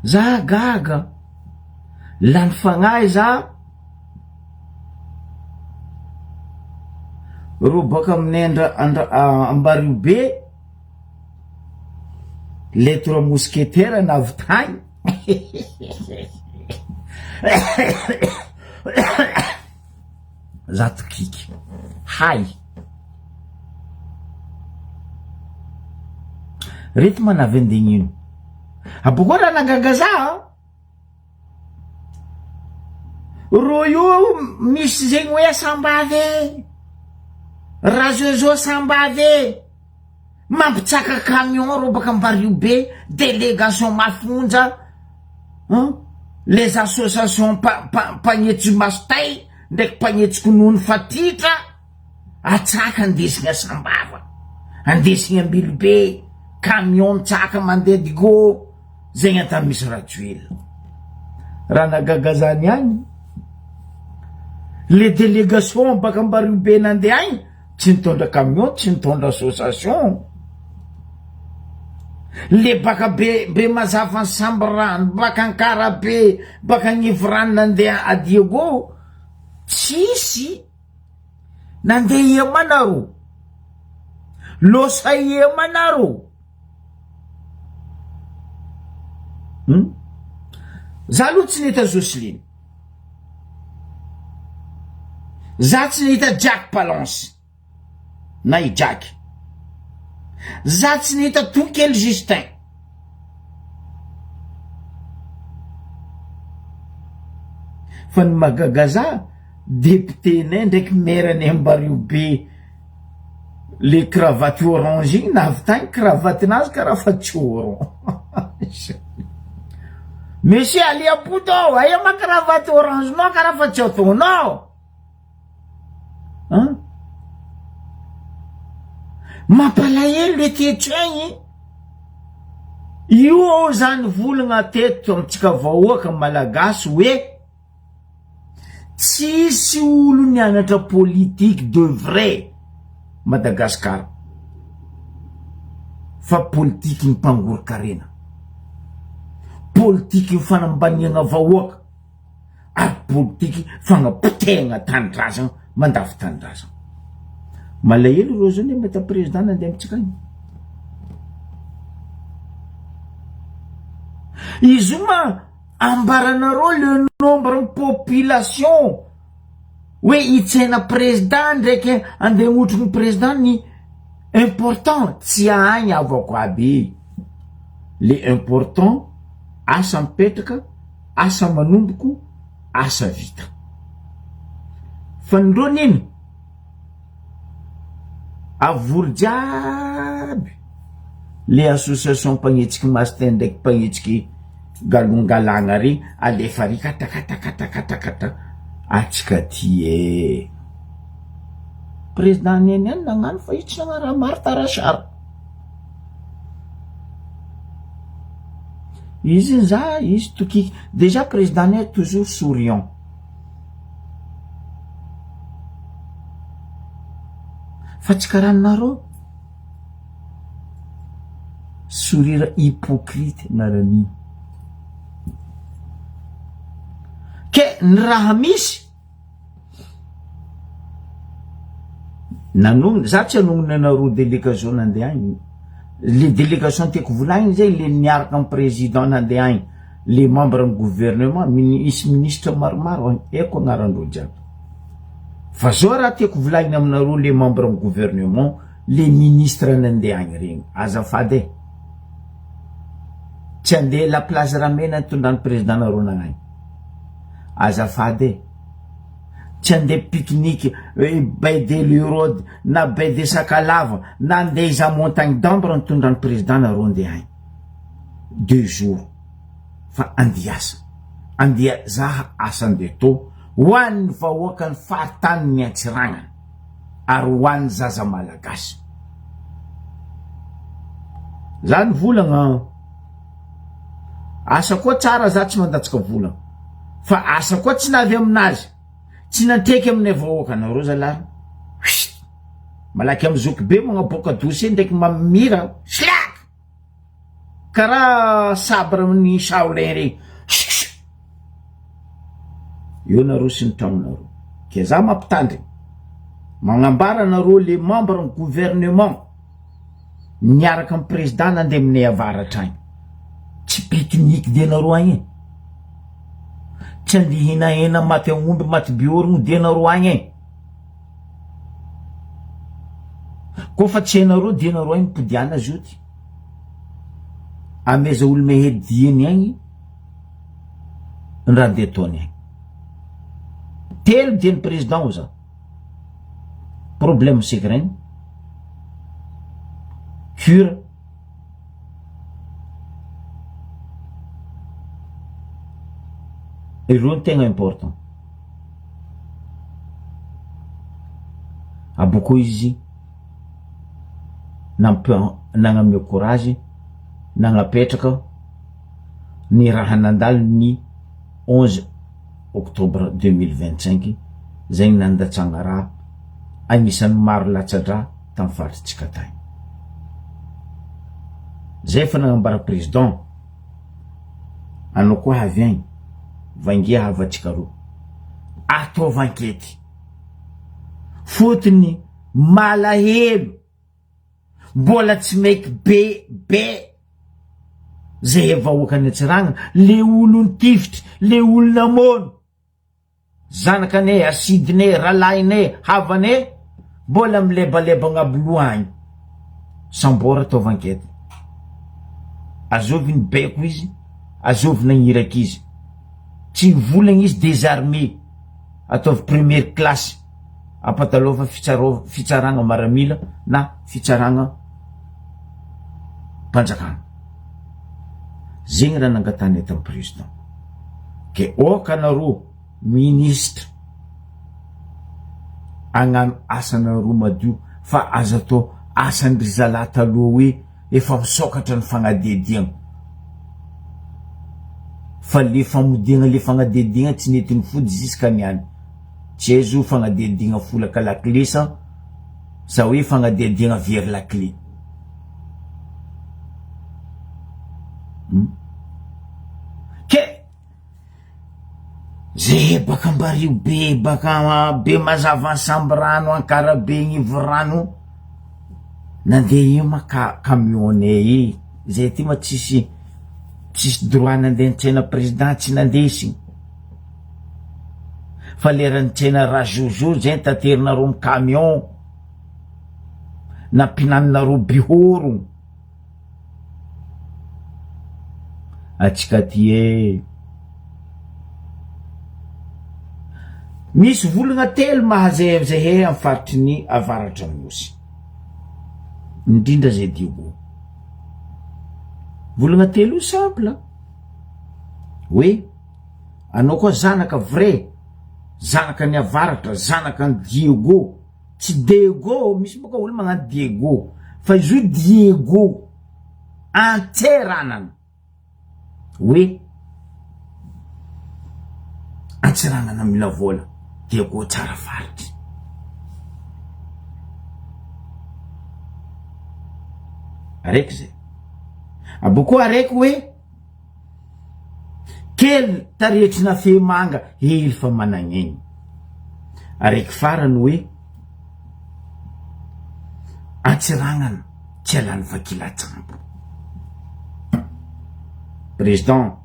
za gaga lany fagnahy za ro baka amin'ny Ambariobe les trois mousquetaires navitany za tokiky hay rety manavy andegnino abokoa raha nagaga za ro io misy zegny hoe sambavy razoezo sambavy mampitsaka camion ro baka Ambariobe délégation mafonja les associations pagnetsy mastay ndraiky pagnetsy konono fatitra atsaka andesigna sambava andesigna Ambilobe camion mitsaka mandeha digo zegny ata misy rajoela raha nagagazany agny les délégations baka Ambariobe nandeha agny tsy nitondra camion tsy nitondra association le baka be mazava ny sambrano baka Ankarabe baka Gnivran nandeha a Diego tsisy nandeha Iamanaro losa Iamanaro za aloha tsy nahita Jocelyne za tsy nahita Jack Palance na i Jack za tsy nahita Tokely Justin fa ny magaga za député-nay ndraiky maire-ny Ambariobe le cravaty orange igny navitany cravatenazy karaha fa tsoro monsieur alia poto aia ma cravaty orange no karaha fa tsy ataonao mampalahelo le ketregny io zany volagna teto amitsika vahoaka malagasy hoe tsisy olo nianatra politique de vrai Madagasikara fa politique mpangorokarena politique fanambaniagna vahoaka ary politique fagnapotehagna tanindrazana mandafy tanindrazana malahelo ro zany mety président nandeha amitsika agny izy io ma ambaranareo le nombre de population hoe hitsena président ndraiky andeha otrony président ny important tsy agny avako aby le important asa mipetraka asa manomboko asa vita fa ndro nino avory jiaby le association mpagnetsiky mastin ndraiky mpagnetsiky galongalagna regny alefa ry katakatakatakatakata atsika ty président niany any nagnano fa itsy nagnaraha maro tarasara izy za izy tokiky déjà président niany toujours souriant fa tsy karaha nareo sourire hypocrite narany ke ny raha misy nanonona za tsy anonona anareo délégation nandeha agny le délégation tiako volagny zay le niaraka amin'ny président nandeha agny le membre amin'ny gouvernement misy ministre maromaro eko agnarandreo jiaby fa zao raha tiako volagny aminareo le membre amin'ny gouvernement le ministre nandeha agny regny azafady tsy andeha la place ramena tondrany président nareo nagnagny azafady tsy andeha pique-nique bay de l'Eurode na bay de Sakalava na andeha iza montagne d'ambre nitondrany président nareo andeha agny 2 jours fa andiasa andeha zaha asa andeha to hoan'ny vahoaka ny fahatany ny atsiragna ary hoan'ny zaza malagasy zany volagna asa koa tsara za tsy mandatsika volagna fa asa koa tsy navy aminazy tsy nantreky aminay vahoaka nareo zalahy malaky amy zoky be magnaboaka dosy ndraiky mamira slak kara sabre ni Shaolin regny io nareo sy ny tragnonareo ke za mampitandry magnambara nareo le membre ny gouvernement niaraka amin'ny président nandeha aminay avaratra agny tsy pique-nique de nareo agny tsy andeha hinahina maty aomby maty biorogno de nareo agny kofa tsy hainareo de nareo agny mipodiana zoty ameza olo mehediany agny ny raha ndeha ataony agny telo de ny président o za problème c'est regny cure ireo ny tegna important aboko izy nagname courage nagnapetraka ny raha nandalo ny 11 octobre 2025 zegny nandatsagna raha agnisan'ny maro latsadra tamin'ny faritrytsika tagny zay fa nagnambara président anao koa avy agny vangia havatsika roa ataova ankety fotony malahelo mbola tsy maiky be zay vahoakany Antsiragna le olo ntifitry le olo namono zanakane asidine ralaine havane mbola milebaleba agnaby agny sambora ataova ankety azovy ny beko izy azovy nagniraky izy tsy volagny izy désarmé ataovy première classe apatalova fitsaragna maramila na fitsaragna mpanjakana zegny raha nangatany eto amin'ny président ke oka nareo ministre agnano asanareo madio fa azo atao asandry zala taloha hoe efa misokatra ny fagnadediagna fa le famodiagna le fagnadediagna tsy nety ny fody ziska niany tsy ezo fagnadediagna folaka lakle sa hoe fagnadediagna vers la clé ke zay baka mbario be baka be mazava ansamby rano ankarabe gnivo rano nandeha io maka camionné zay ty ma tsisy droit nandeha nitsena président tsy nandesigny fa lera nitsena raha jojo zay taterinareo my camion na mpinaninareo bihorogno atsika ty misy volagna telo mahazay amizay amin'ny faritry ny avaratra Anosy indrindra zay Diogo volagna telo simple hoe anao koa zanaka vrai zanaka ny avaratra zanaka ny Diego tsy Diego misy boka olo magnano Diego fa izy io Diego Antseranana hoe Antseranana mila vola Diego tsara faritry araiky zay aboko araiky hoe kely taretry na femanga hely fa managnegny araiky farany hoe Antsiragnana tsy alany vakilatsambo président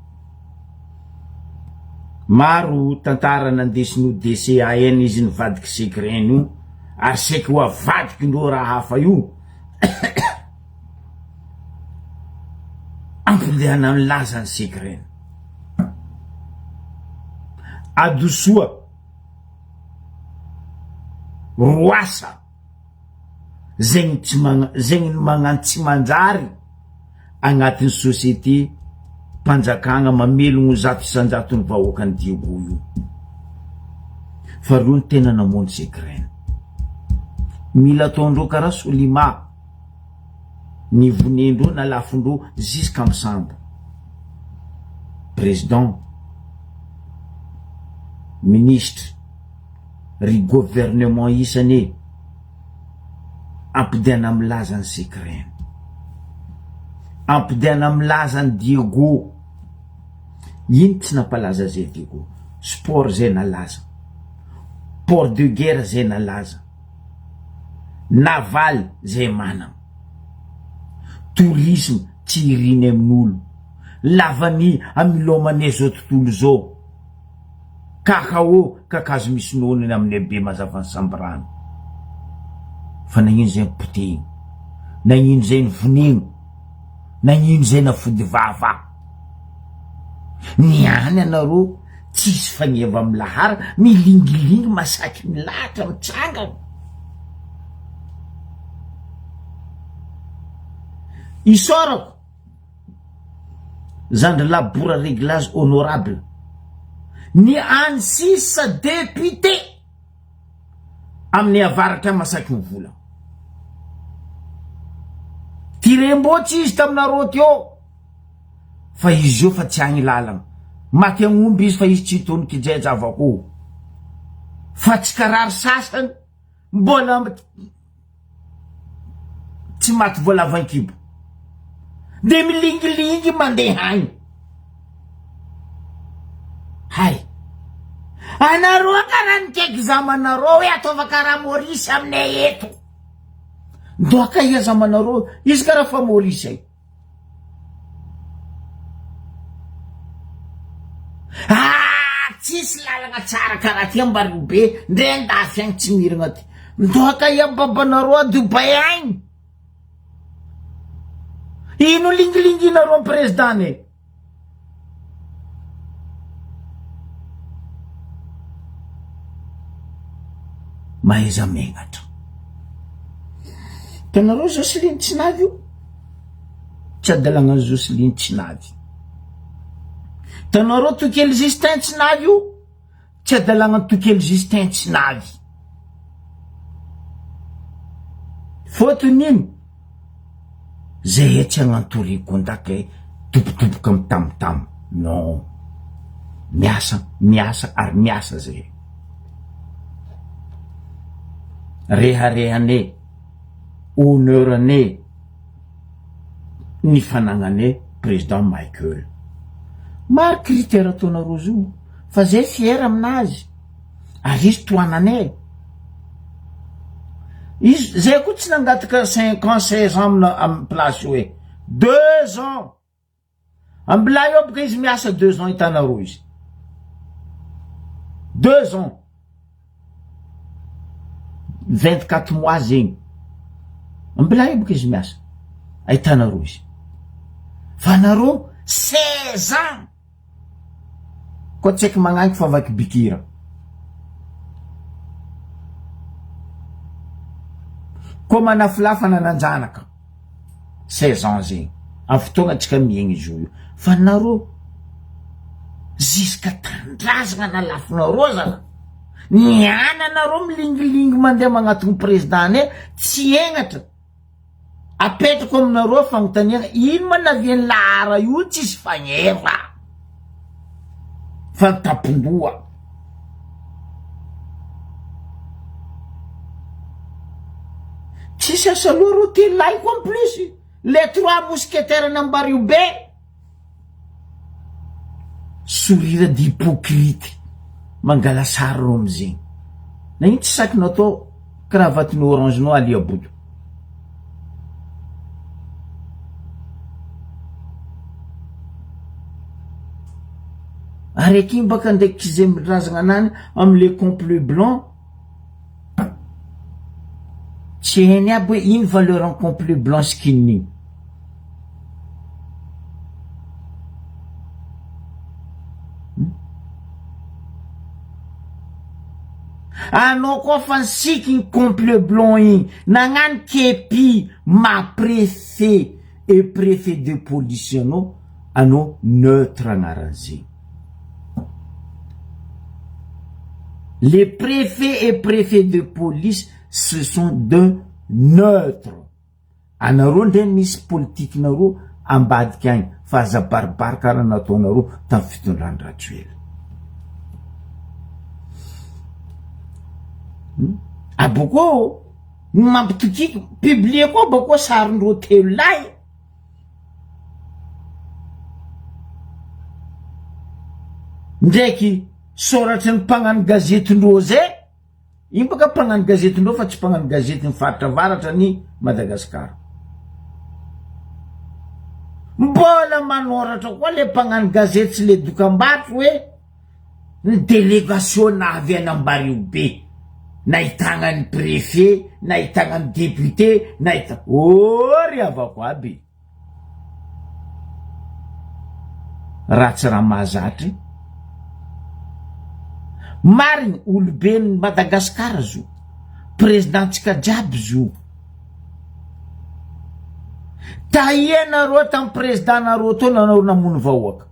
maro tantara nandesin'io DCAN izy nivadiky secret io ary seky ho avadiky ndreo raha hafa io ampindehana milaza ny secret adosoa roasa zegny magnano tsy manjary agnatin'ny société mpanjakagna mamelogno zato isanjato ny vahoakany Diego io fa reo ny tena namono secret mila ataondreo karaha solima ny vonendreo na lafondreo jusqu'à misambo président ministre ry gouvernement isany ampidiana milaza ny secret ampidana milaza ny Diego. Ino tsy nampalaza zay Diego? Sport zay nalaza, port de guerre zay nalaza, naval zay manana, tourisme tsy iriny amin'olo, lavany amilomane zao tontolo zao, kakao kakazo misy nonony amin'ny be mazavany sambrano. Fa nagnino zay nipotehiny, nagnino zay nivoniny, nagnino zay nafody vava. Niany anareo tsisy fagneva amy lahara, milingilingy masaky milahatra mitsangana. Isorako zandry labora réglage honorable ni ansisa député amin'ny avaratra masaky mivola. Tirembotsy izy taminareo teo, fa izy io fa tsy agny lalana. Maty agn'omby izy fa izy tsy tony kijeja avako. Fa tsy karary sasany mbola tsy maty vola vankibo. De milingilingy mandeha agny. Hay. Anareo karaha nikaiky zamanareo ataova karaha Maurice aminay eto. Doaka ia zamanareo, izy karaha fa Maurice ay. Tsisy lalagna tsara karaha ty Ambaribe, ndre andafy agny tsy miragna ty. Doaka ia babanareo a Dubai agny. Ino lingilinginareo amy président e? Mahaiza megnatra. Tanareo Jocelyne tsy navy io? Tsy adalagna Jocelyne tsy navy. Tanareo Tokely Justin tsy navy io? Tsy adalagna Tokely Justin tsy navy. Fotony ino? Zay tsy agnantoriko ndaka topotopoka amy tamotamo. Non. Miasa ary miasa zay. Reharehane, honeurane ny fanagnane président Michael. Maro critère ataonareo zo, fa zay fiera aminazy. Ary izy toanane. Izy zay koa tsy nangataka 5 ans 16 ans amy place io e. 2 ans. Ambila io boka izy miasa 2 ans hitanareo izy. 2 ans. 24 mois zegny. Ambila io boka izy miasa. Hitanareo izy. Fa nareo 16 ans. Koa tsaiky magnangy fa vaky bikira. Koa manafilafa nananjanaka 16 ans zegny. Amin'ny fotoagna tsika miegny izy io. Fa nareo ziska tandrazagna na lafinareo zana. Niana nareo milingilingy mandeha magnatony président ne tsy egnatra. Apetrako aminareo fagnotaniana ino manaviany lahara io tsisy fagneva. Fa tapomboa. Tsisy asa loha ro ty laiko en plus. Les 3 mousquetaires n'Ambaribe. Sourire d'hypocrite. Mangala sary ro amizegny. Na ino tsy sakinao atao cravatin'ny orangenao alia bodo. Araiky iny baka ndraiky zay mirazagna anany amle complet blanc. Tsy hainy aby hoe ino valeur en complet blanc skinny. Anao koa fa nsiky ny complet blanc igny. Nagnano kepi ma préfet et préfet de police anao neutre agnaran'izegny. Les préfets et préfets de police, ce sont deux neutres. Anareo ndre misy politique nareo ambadiky agny fa aza baribary karaha nataonareo tamin'ny fitondrany Rajoelina. Aboko mampitokiky publier koa bako sarindreo telo lay. ndraiky soratry ny mpagnano gazetindreo zay iny baka mpagnano gazetindreo fa tsy mpagnano gazety ny faritra avaratra ny Madagasikara. Mbola manoratra koa le mpagnano gazety sy le dokam-barotra hoe ny délégation navy Anambaribe nahitagna ny préfet, nahitagna ny député, ry avako aby. Ratsy raha mahazatry. Mariny oloben'ny Madagasikara zo, présidentsika jiaby zo. Tahia nareo tamin'ny président nareo teo nanao namono vahoaka.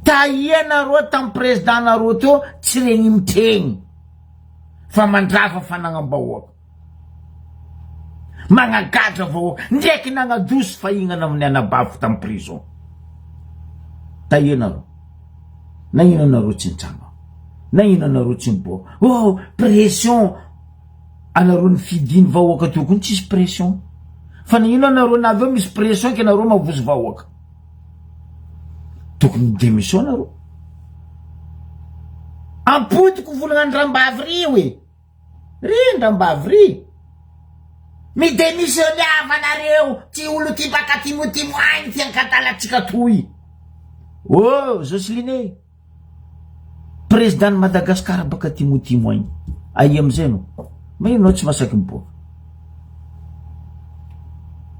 Tahia nareo tamin'ny président nareo teo tsy regny mitregny fa mandrava fanagnam-bahoaka, magnagadra vahoaka, ndraiky nagnadosy fahignana amin'ny anabavy tamin'ny prison. Tahia nareo, na ino nareo tsy nitranga, na ino nareo tsy miboaka. Oh, pression anareo ny fidiny vahoaka tokony tsisy pression. Fa na ino nareo navy eo misy pression ke nareo mavozy vahoaka. Tokony démission nareo. Ampodiko volagnan-drambavy ry hoe. Ry ndrambavy ry. Midémissionné avanareo, tsy olo ty baka timotimoagny ty ankatalatsika toy. Oh, Jocelyne. Président Madagasikara baka timotimoagny. Aia amizay no. Magnino tsy masaky miboaka.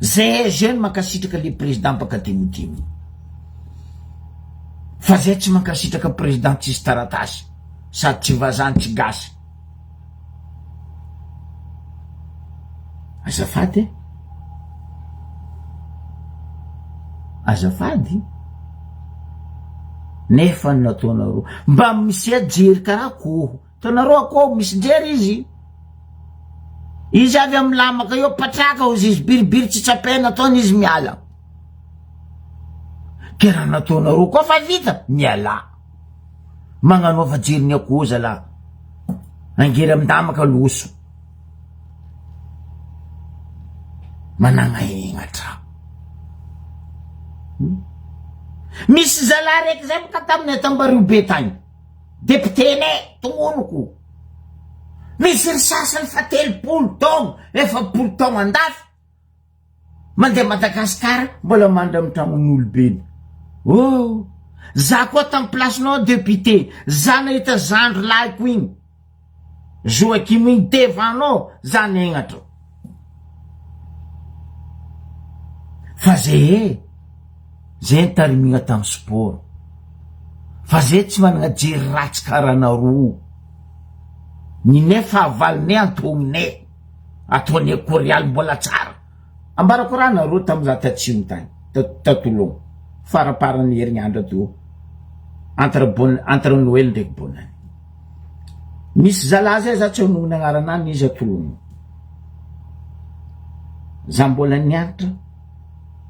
Zay jeune mankasitraka le président baka timotimo. Fa zay tsy mankasitraka président tsisy taratasy sady tsy vazany tsy gasy. Azafady. Azafady. Nefa nataonareo mba misy ajery karaha akoho. Tanareo akoho misy jery izy. Izy avy amin'ny lamaka eo patraka ozy izy biribiry tsy tsapena ataony izy miala. Ke raha nataonareo koa fa vita miala. Magnanova jeriny akoho zala. Angery amindamaka loso. Managnahignatra. Misy zala raiky zay baka taminay Tambaribe tagny. Député-né tongonoko. Misy risasany fa 3 taogno, 4 taogno andafy. Mandeha Madagasikara mbola mandra amin'ny tragnon'olobeny. Oh, za koa tamin'ny placenao député, za nahita zandro lahiko igny. Joakim igny devanao, za niagnatra. Fa zay nitarimigna tamin'ny sport. Fa zay tsy managna jery ratsy karaha nareo. Ninay fahavalonay antognonay. Ataonay korialy mbola tsara. Ambarako raha nareo tamin'iza tatsimo tagny, tatologno. Faraparan'ny herignandro ato. Entre Noël ndraiky bonane. Misy zala zay za tsy honogny agnaranany izy atologno. Za mbola nianatra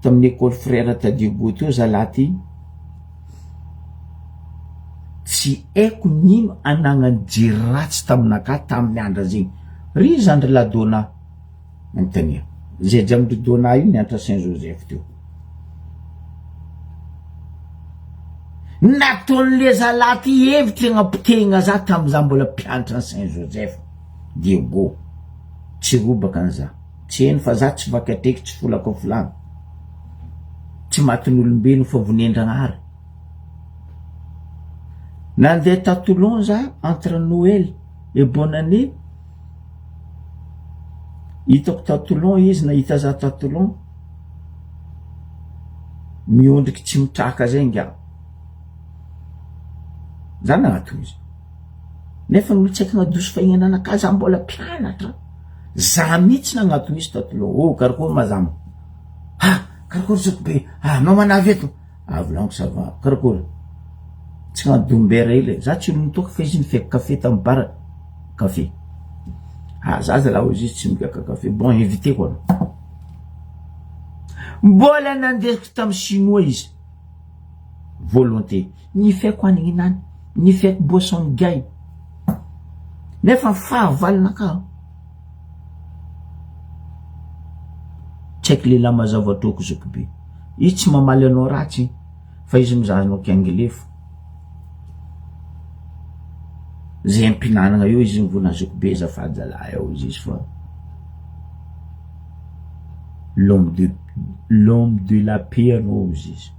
tamin'ny école frère Tadibo teo zala ty. Tsy haiko nino anagnany jery ratsy taminaka tamin'ny andra zegny. Ry zandry la Dona manontania. Zay jamindry Dona io nianatra Saint-Joseph teo. Nataon'le zala ty hevitry agnapotehigna za tamin'iza mbola mpianatra ny Saint-Joseph Diego. Tsy robaka an'iza. Tsy heno fa za tsy vakatreky tsy folako volagny. Tsy matin'olombelo fa vonendragnahary. Nandeha Tatolon za entre Noël et bonne année. Hitako Tatolon izy nahita za Tatolon. Miondriky tsy mitraka zay nga. Za nagnato izy. Nefa olo tsy haiko nadoso fahignananaka za mbola mpianatra. Za mihitsy nagnato izy Tatolon. Oh, karakory mazama. Karakory Zokobe. Anao manavy eto. Volagno ça va. Karakory. Tsy nadombera ile. Za tsy olo nitoko fa izy nifeko kafe tamin'ny bara. Kafe. Za zala izy tsy migaka kafe. Bon, invité quoi. Mbola nandesiko tamin'ny Chinois izy. Volonté. Nifeko anigny nany. Nifeko boisson gay. Nefa fahavalonaka. Tsy haiko lehilahy mazava troko Zokobe. Izy tsy mamaly anao ratsy fa izy mizaha anao kiangelefo. zay ampinanana eo izy vonazoko be zafady zalahy ao izy fa l'homme de la paix anao izy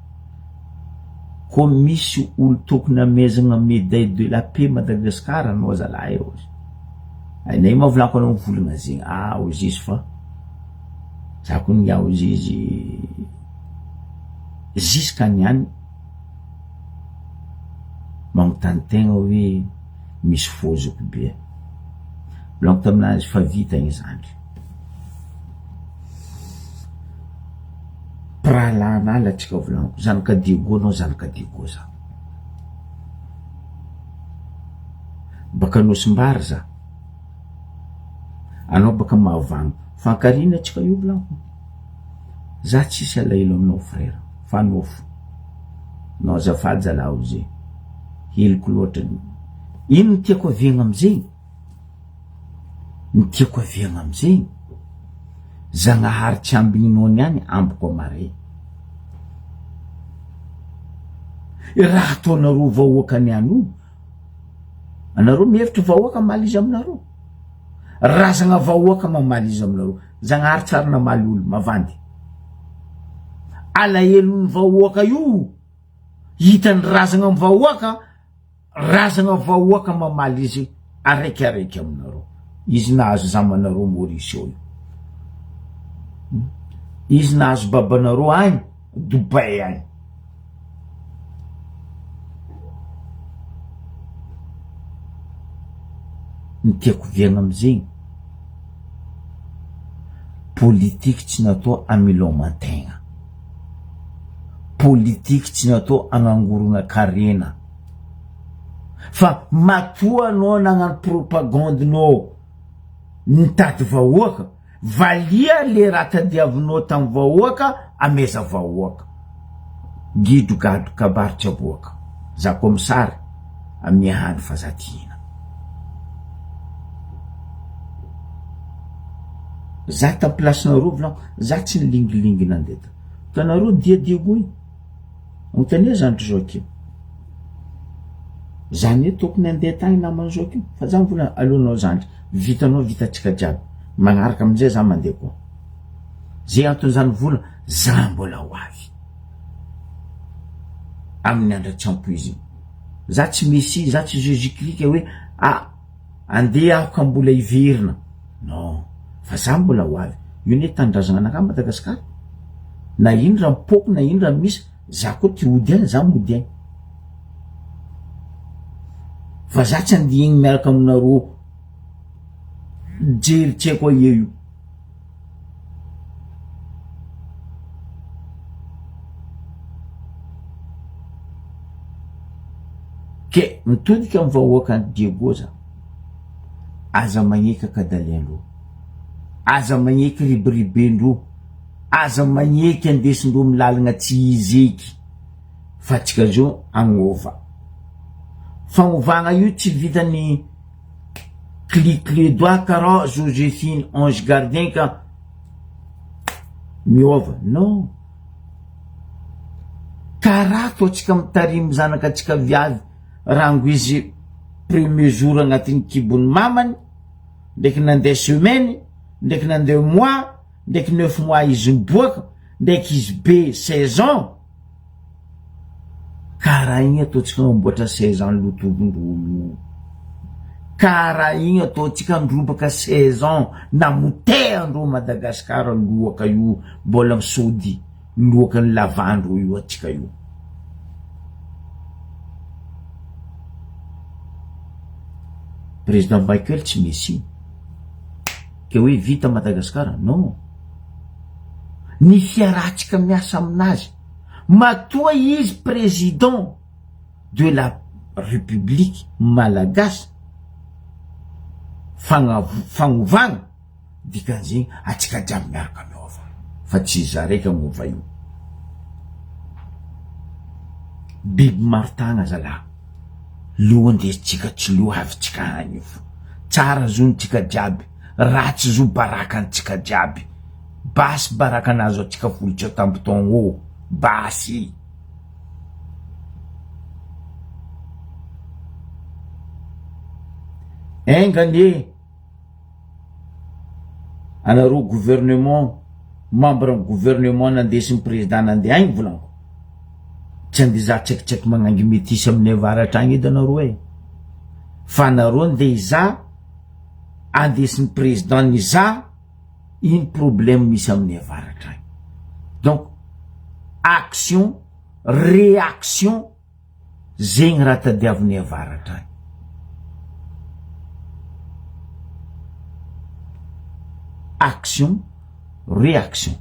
ko misy olo tokony amezagna médaille de la paix Madagasikara anao zalahy ao izy ainay mavolako anao volagna zegny izy fa zako ny ao izy jusqu'any any magnontany tegna hoe misy fozoko be volako taminazy fa vita igny zany pralana latsika volaniko zanaka Diego anao zanaka Diego za baka Nosimbary za anao baka Mahavango fankarina atsika io volaniko za tsisy alailo aminao frère fanofo nao azafady zalahy zay heliko loatra ino ny tiako avegna amizegny ny tiako avegna amizegny Zagnahary tsy ambininao niany ambiko amare raha ataonareo vahoaka niany io anareo mihevitra vahoaka mamaly izy aminareo razagna vahoaka mamaly izy aminareo Zagnahary tsara namaly olo mavandy alahelon'ny vahoaka io hitany razagna vahoaka mamaly izy araiky aminareo izy nahazo zamanareo Maurice io izy nahazo babanareo agny Dubai agny ny tiako viagna amizegny politiky tsy natao amilomantegna politiky tsy natao agnangorona karena fa matoa anao nagnano propagandinao nitady vahoaka valia le raha tadiavinao tamy vahoaka ameza vahoaka gido gado kabaritsy aboaka za komisary amin'ny hany fazatihina za ta placenareo volako za tsy nilingilingy nandeta tanareo diadiago igny anontania zandry Joakim zany hoe tokony andeha tagny namany Joakim fa za mivolana aleonao zandry vitanao vitatsika jiaby magnaraka amizay za mandeha koa zay antony zany vola za mbola ho avy amin'ny andratsampo izy za tsy Messie za tsy Jésus-Christ hoe andeha aho ka mbola hiverina non fa za mbola ho avy io ne tandrazagna anaka Madagasikara na ino raha mipoko na ino raha misy za koa ty ody any za mody any fa za tsy andiagny miaraka aminareo jery tsy haiko ie io ke mitodika amin'ny vahoaka ny Diego za aza magneky akadaliandreo aza magneky ribiribendreo aza magneky andesindreo milalagna tsy izeky fa tsika zao agnova fagnovagna io tsy vitany clé doigt karaha Joséphine Ange Gardien ka miova non karaha ataotsika mitarimy zanaka atsika viavy rango izy premier jour agnatin'ny kibony mamany ndraiky nandeha semaine ndraiky nandeha mois ndraiky 9 mois izy miboaka ndraiky izy be 16 ans karaha igny ataotsika mamboatra 16 ans lotobondrolo karaha igny ataotsika ndrobaka 16 ans namotehndreo Madagasikara lohaka io mbola misody lohaka ny lavandro io atsika io président Michael tsy Messie ke hoe vita Madagasikara non ny fiaratsika miasa aminazy matoa izy président de la République malagasy fagnovagna dikan'zegny atsika jiaby miaraka miova fa tsy za raiky agnova io biby martagna zalahy lohandesitsika tsy lo avitsika agny io tsara zonitsika jiaby ratsy zo barakantsika jiaby basy barakanazo atsika volitsy tampotongo basy engany anareo gouvernement membre gouvernement nandesiny président nandeha agny volanko tsy andeha za tsaikitsaiky magnangy métisy amin'ny avaratra agny edy anareo fa anareo andeha iza andesiny président niza iny problème misy amin'ny avaratra agny. Donc action réaction zegny raha tadiavin'ny avaratra agny. Action réaction.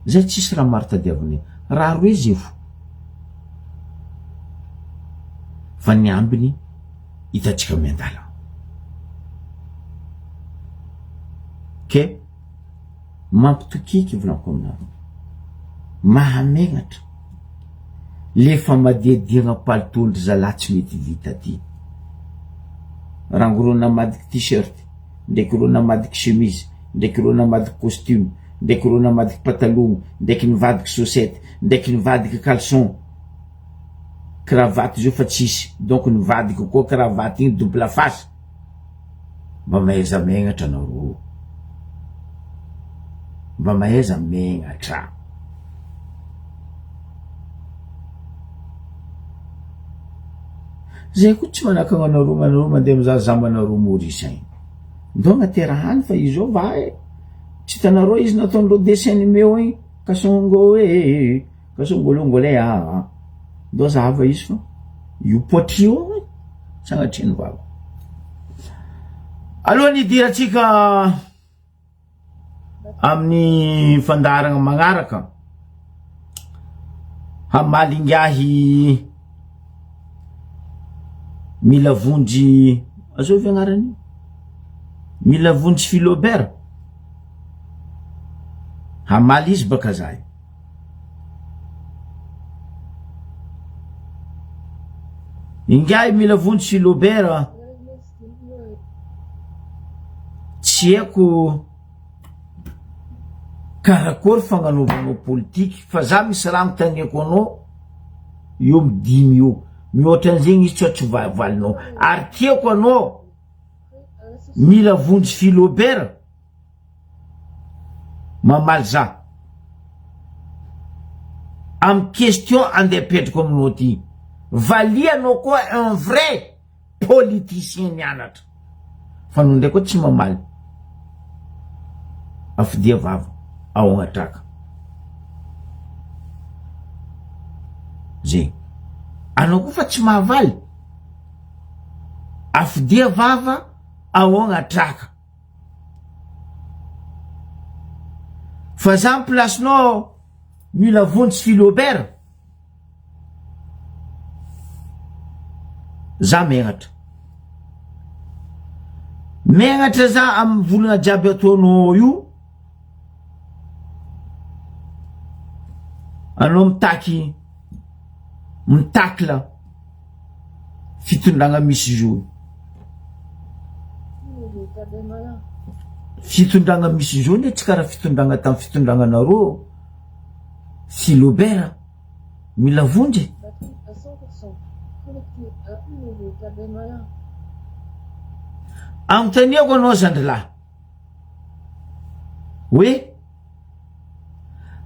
Zay tsisy raha maro tadiaviny raha roe zevo fa ny ambiny hitatsika miandala ke mampitokiky volanko aminareo mahamenatra le famadihadiagna palitondry zalahy tsy mety vita ty rangoro namadiky t-shirt ndraiky ro namadiky chemise ndraiky ro namadiky costume ndraiky ro namadiky patalogno ndraiky nivadiky chaussette ndraiky nivadiky caleçon cravate zio fa tsisy donc nivadiky koa cravate igny double face mba mahaiza megnatra anareo mba mahaiza megnatra zay koa tsy manakagna anareo mandeha mizaha zambanareo Maurice agny ndonga terahany fa izy ao va tsy hitanareo izy nataon'ireo dessin animé igny kasongolongole ndo zava izy fa io potrio sanatriny vava aloha nidiratsika amin'ny fandaragna magnaraka hamalingahy mila vonjy azo avy agnarany mila vonjy Philobert hamaly izy baka zay ingay mila vonjy Philobert tsy haiko karakory fagnanaovanao politiky fa za misy raha mitaniako anao io midimy io mihoatra an'izegny izy tsy valinao ary tiako anao mila vonjy Philobert mamaly za amy question andeha apetrako aminao ty valianao koa un vrai politicien nianatra fa no ndraiky koa tsy mamaly afidia vava ao agnatraka zay anao koa fa tsy mahavaly afidia vava ao agnatraka fa za placenao mila vonjy Philobert za megnatra za amy volagna jiaby ataonao io anao mitakla fitondragna misy zo fitondragna misy zo ne tsy karaha fitondragna tamy fitondragnanareo Philobert mila vonjy amtaniako anao zandrilahy hoe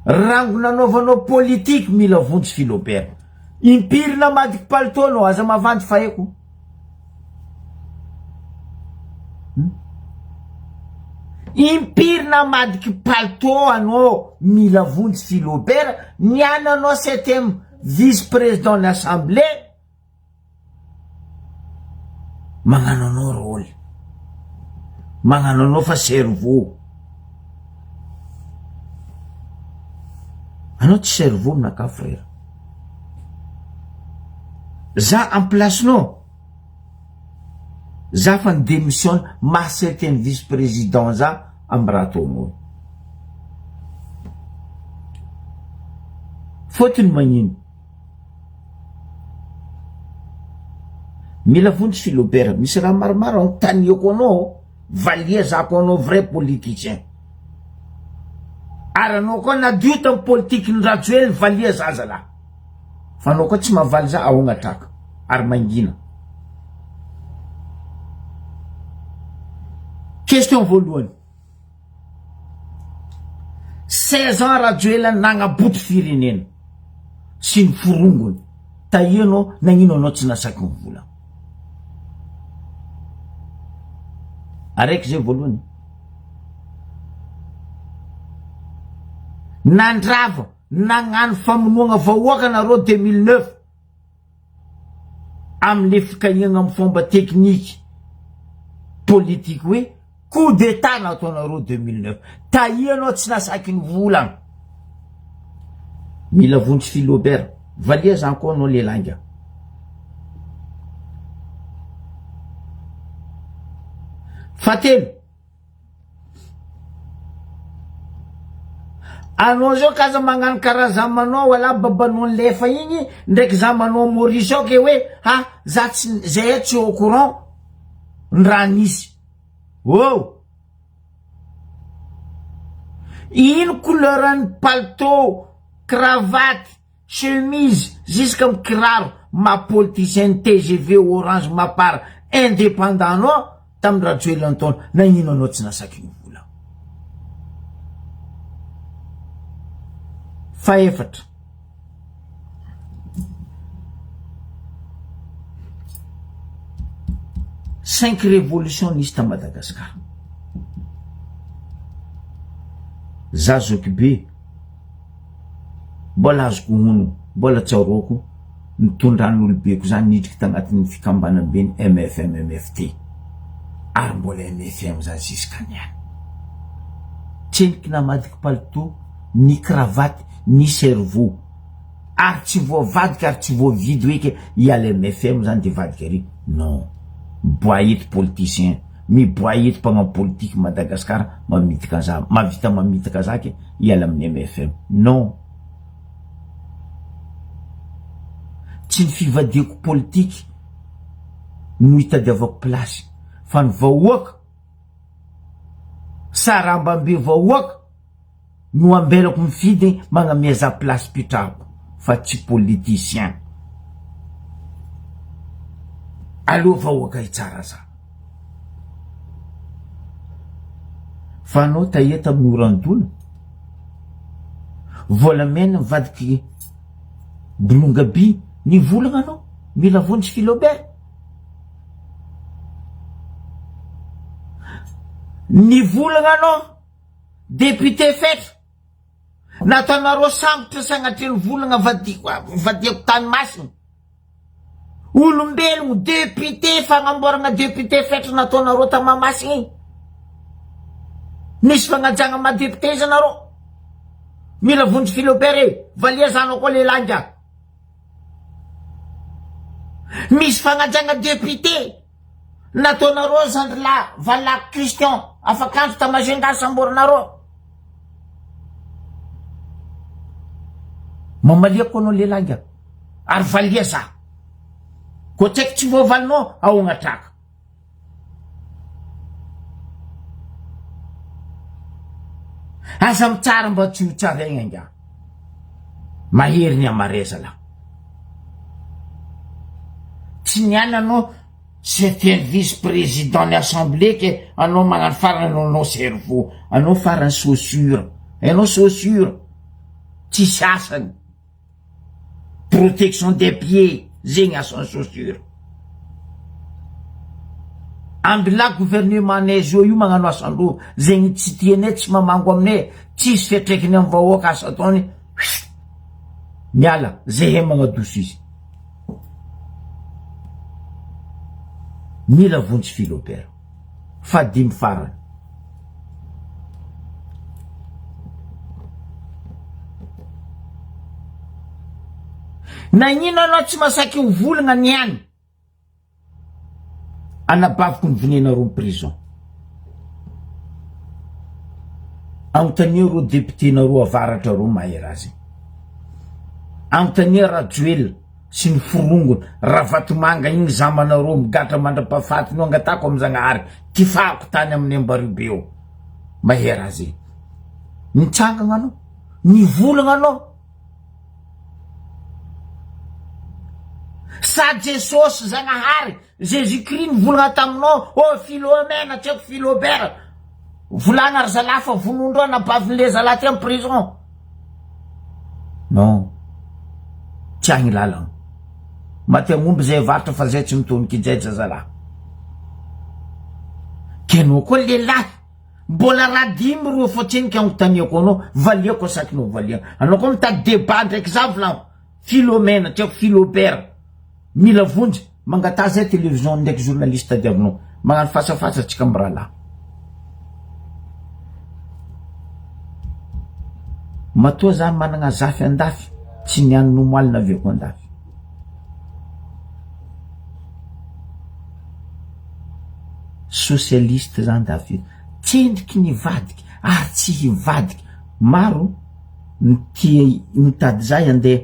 rango nanaovanao politique mila vonjy Philobert impiry namadiky palito anao aza mavandy fa haiko impiry namadiky palito anao mila vonjy Philobert niananao 7e vice-président de l'assemblée magnano anao rôle magnano anao fa cerveau anao tsy cerveau aminaka frère za en place no za fa ny démission ma 7e vice-président za amy raha ataonao fotony magnino mila vonjy Philobert misy raha maromaro antaniako anao valia zako anao vrai politicien ary anao koa nadio tamy politike ny rajoely valia za zalahy fa anao koa tsy mahavaly za aognatraka ary mangina. Question voalohany, 16 ans Rajoelina nagnaboto firenena sy ny forongony, tahianao nagnino anao tsy nasaky ny vola? Araiky zay voalohany. Nandrava nagnano famonoagna vahoaka nareo 2009 amle fikahiagna amin'ny fomba tekniky politique hoe coup d'état nataonareo 2009, tahianao tsy nasaky ny volana. Mila vonjy Philobert, valia zany koa anao le langa. Fatelo, anao zao kaza magnano karaha zamanao wala babanao lefa igny ndraiky zamanao Maurice ke hoe ha zay tsy au courant ndraha nisy. Oh, ino couleurany palto, cravate, chemise jusqu'à am kiraro ma politicien TGV orange mapara indépendant anao tamin'ny Rajoelina taona, nagnino anao tsy nasaky ny vola? Faefatra, cinq révolutionnistes à Madagascar. Zazokibe mbola azoko hono, mbola tsaoroko nitondran'olobeko zany nidriky tagnatin'ny fikambanam-be ny MFM MFT ary mbola MFM zany ziskaniany. Tseniky namadiky palto, ny cravaty, ny cerveau ary tsy voavadiky ary tsy voavidy hoe iala MFM zany de vadika ary. Non, boahity politicien, miboahity mpagnano politique Madagascar mamitaka za, mavita mamitaka zake iala amin'ny MFM. Non, tsy ny fivadiako politique no hitadiavako place, fa ny vahoaka sarambambe vahoaka no ambelako mifidy magnamia za place pitrahako, fa tsy politicien. Allo vahoaka itsara za. Fa anao tahia tamin'ny orandona, volamena mivadiky Bolongaby, ny volagna anao mila vonjy Philobert. Ny volagna anao député fetra, nataonareo sambotra sagnatry ny volagna vadiako tany masina. Olombelogno député fagnamboaragna député fetra nataonareo tamamasina igny. Nisy fagnajagna ma député izy anareo. Mila vonjy Philobert valia zanao koa le langa. Misy fagnajagna député nataonareo Zandrila Valaky Christian afakanto tamazenga samboranareo. Mamalia koa anao le langa ary valia za. Ko tsaiky tsy voavalinao aognatraka. Aza mitsara mba tsy ho tsaraigna nga. Mahery ny amareza la. Tsy niany anao c'était un vice-président de l'Assemblée que anao magnano farany anao cerveau, anao farany chaussure, anao chaussure tsy sasany. Protection des pieds, zegny asany chaussure. Ambila gouvernement nezo io magnano asandro, zegny tsy tianay tsy mamango aminay, tsisy fiatrekiny amin'ny vahoaka asa ataony. Miala, zay magnadoso izy. Mila vonjy Philobert, fa dimy farany. Nagnino anao tsy masaky ho volagna niany? Anabaviko ny venenareo ny prison. Anontania reo député nareo avaratra reo mahery azy. Anontania Rajoelina sy ny forongony Ravatomanga igny zamanareo migatra mandrapahafaty no angatako am'Zagnahary tifako tany amin'ny Ambaribe eo. Mahery azy. Nitsangana anao, nivolagna anao. sady Jesosy Zagnahary Jésus-Christ nivolagna taminao ô Philomène tsy haiko Philobert volagna ry zalahy fa vonondreo nabavin'le zalahy ty amin'ny prison non tsy agny lalagna maty agnomby zay varatra fa zay tsy mitoniky ijaija zalahy kenao koa lehilahy mbola raha dimy ro fotsinika agnontaniako anao valiako asakinao valiana anao koa mitady débat ndraiky za volagno Philomène tsy haiko Philobert mila vonjy mangata zay télévision ndraiky journaliste diavinao magnano fasafatsa atsika amy rahalahy matoa zany managna zafy andafy tsy niany nomoalina aveko andafy socialiste zany dafy tsendriky nivadiky ary tsy hivadiky maro ty mitady zay andeha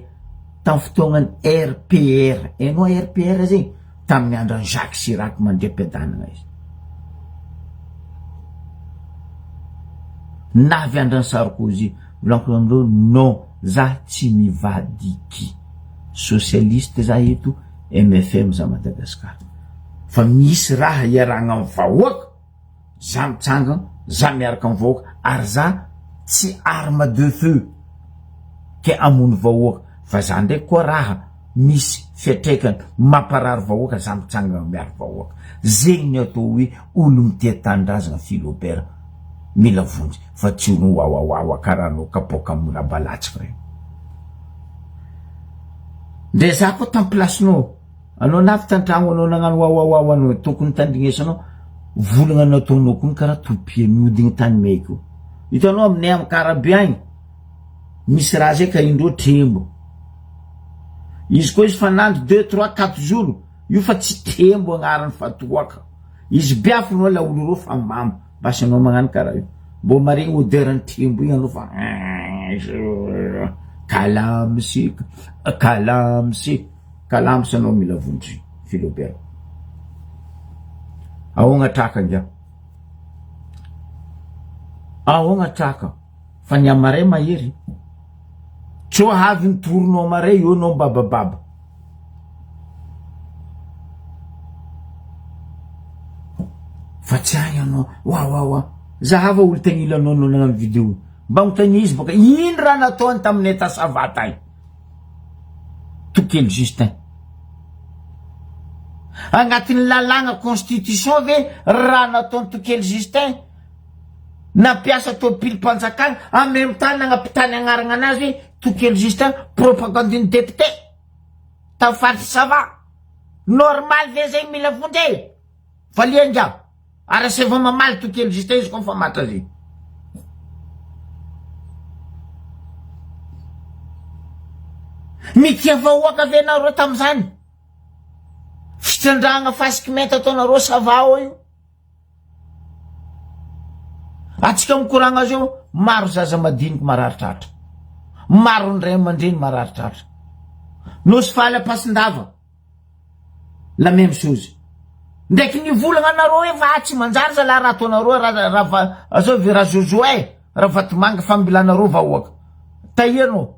tamy fotoagnany RPR enao RPR zay tamin'ny androny Jacques Chirac mandrem-piadanana izy navy androny Sarkozy volanko amindreo non za tsy mivadiky socialiste za eto MFM za Madagasikara fa misy raha iaragna amy vahoaka za mitsanga za miaraka amy vahoaka ary za tsy arme de feu ke amony vahoaka fa za ndraiky koa raha misy fiatraikany mamparary vahoaka za mitsanga miary vahoaka zegny ny atao hoe olo mitia tandrazana Philobert mila vonjy fa tsy olo wawawawa karaha anao kapoka mona balatsika regny ndre za koa tamy placenao anao navy tantragno anao nagnano wawawawa anao tokony tandrignesanao volagna nataonao koa karaha topia miodigny tany maiko hitanao aminay amy Karabe agny misy raha zay ka indreo trembo izy koa izy fa nandro 2-3-4 jours io fa tsy trembo agnarany fa toaka izy biafinao la olo reo fa mamo basy anao magnano karaha io mbo maregny odeurany trembo igny anao fa kalamsy anao mila vonjy Philobert ahoagna traka ngia ahoagna traka fa ny amare mahery tso havy nitoronao amare io anao mbabababa fa tsy agny anao wawawa zahava olo tagnilanao anao nagnano vidéo mba mitagny izy boka ino raha nataony tamin'ny État savata agny Tokely Justin agnatin'ny lalagna constitution ve raha nataony Tokely Justin nampiasa topily mpanjakana en même temps nagnapitany agnaragna anazy Tokely Justin propagandine député tamy faritry sava normal ve zay mila vonjy fa lianga ary se va mamaly Tokely Justin izy koa fa matra zay mitia vahoaka ve nareo tamizany fitrandragna fasiky mety ataonareo savao io atsika mikoragna azy eo maro zaza madiniky mararitratra maro ndray aman-dreny mararitratra nosy faly ampasindava la même chose ndraiky nivolagna anareo hoe fa tsy manjary zalahy raha ataonareo raha azao ve raha zozo raha vatomanga fambilanareo vahoaka tahianao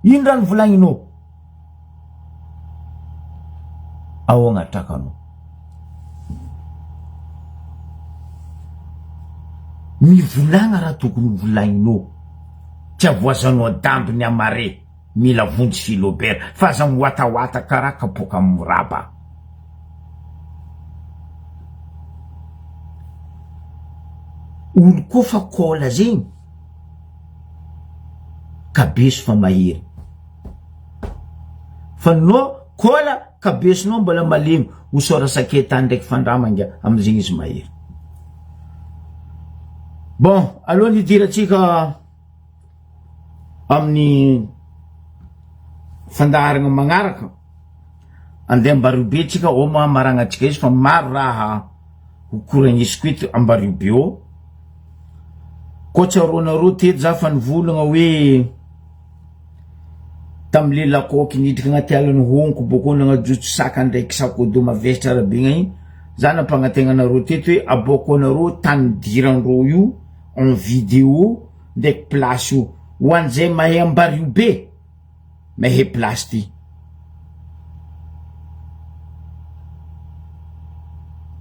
ino raha nivolagninao ahoagna trakanao mivolagna raha tokony mivolagninao tsy avoazanao adamby ny amare mila vonjy Philobert fa aza miwatawata karaha kapoka amy moraba olo koa fa kola zegny kabeso fa mahery fa no kola kabesinao mbola malemy hosora saketany ndraiky fandramanga amizegny izy mahery bon aloha nidiratsika amin'ny fandaharagna magnaraka andeha Ambaribe tsika o mamaragnatsika izy fa maro raha hokoragnisy koeto Ambaribe o koatsaronareo teto za fa nivolagna hoe tamile lakôky nidriky agnaty alany honko boko nagnajotso saka ndraiky sakodo mavesitra arabegna igny za nampagnategnanareo teto hoe aboko anareo tany dirandreo io en vidéo ndraiky place io ho an'izay mahay Ambaribe mahay place ty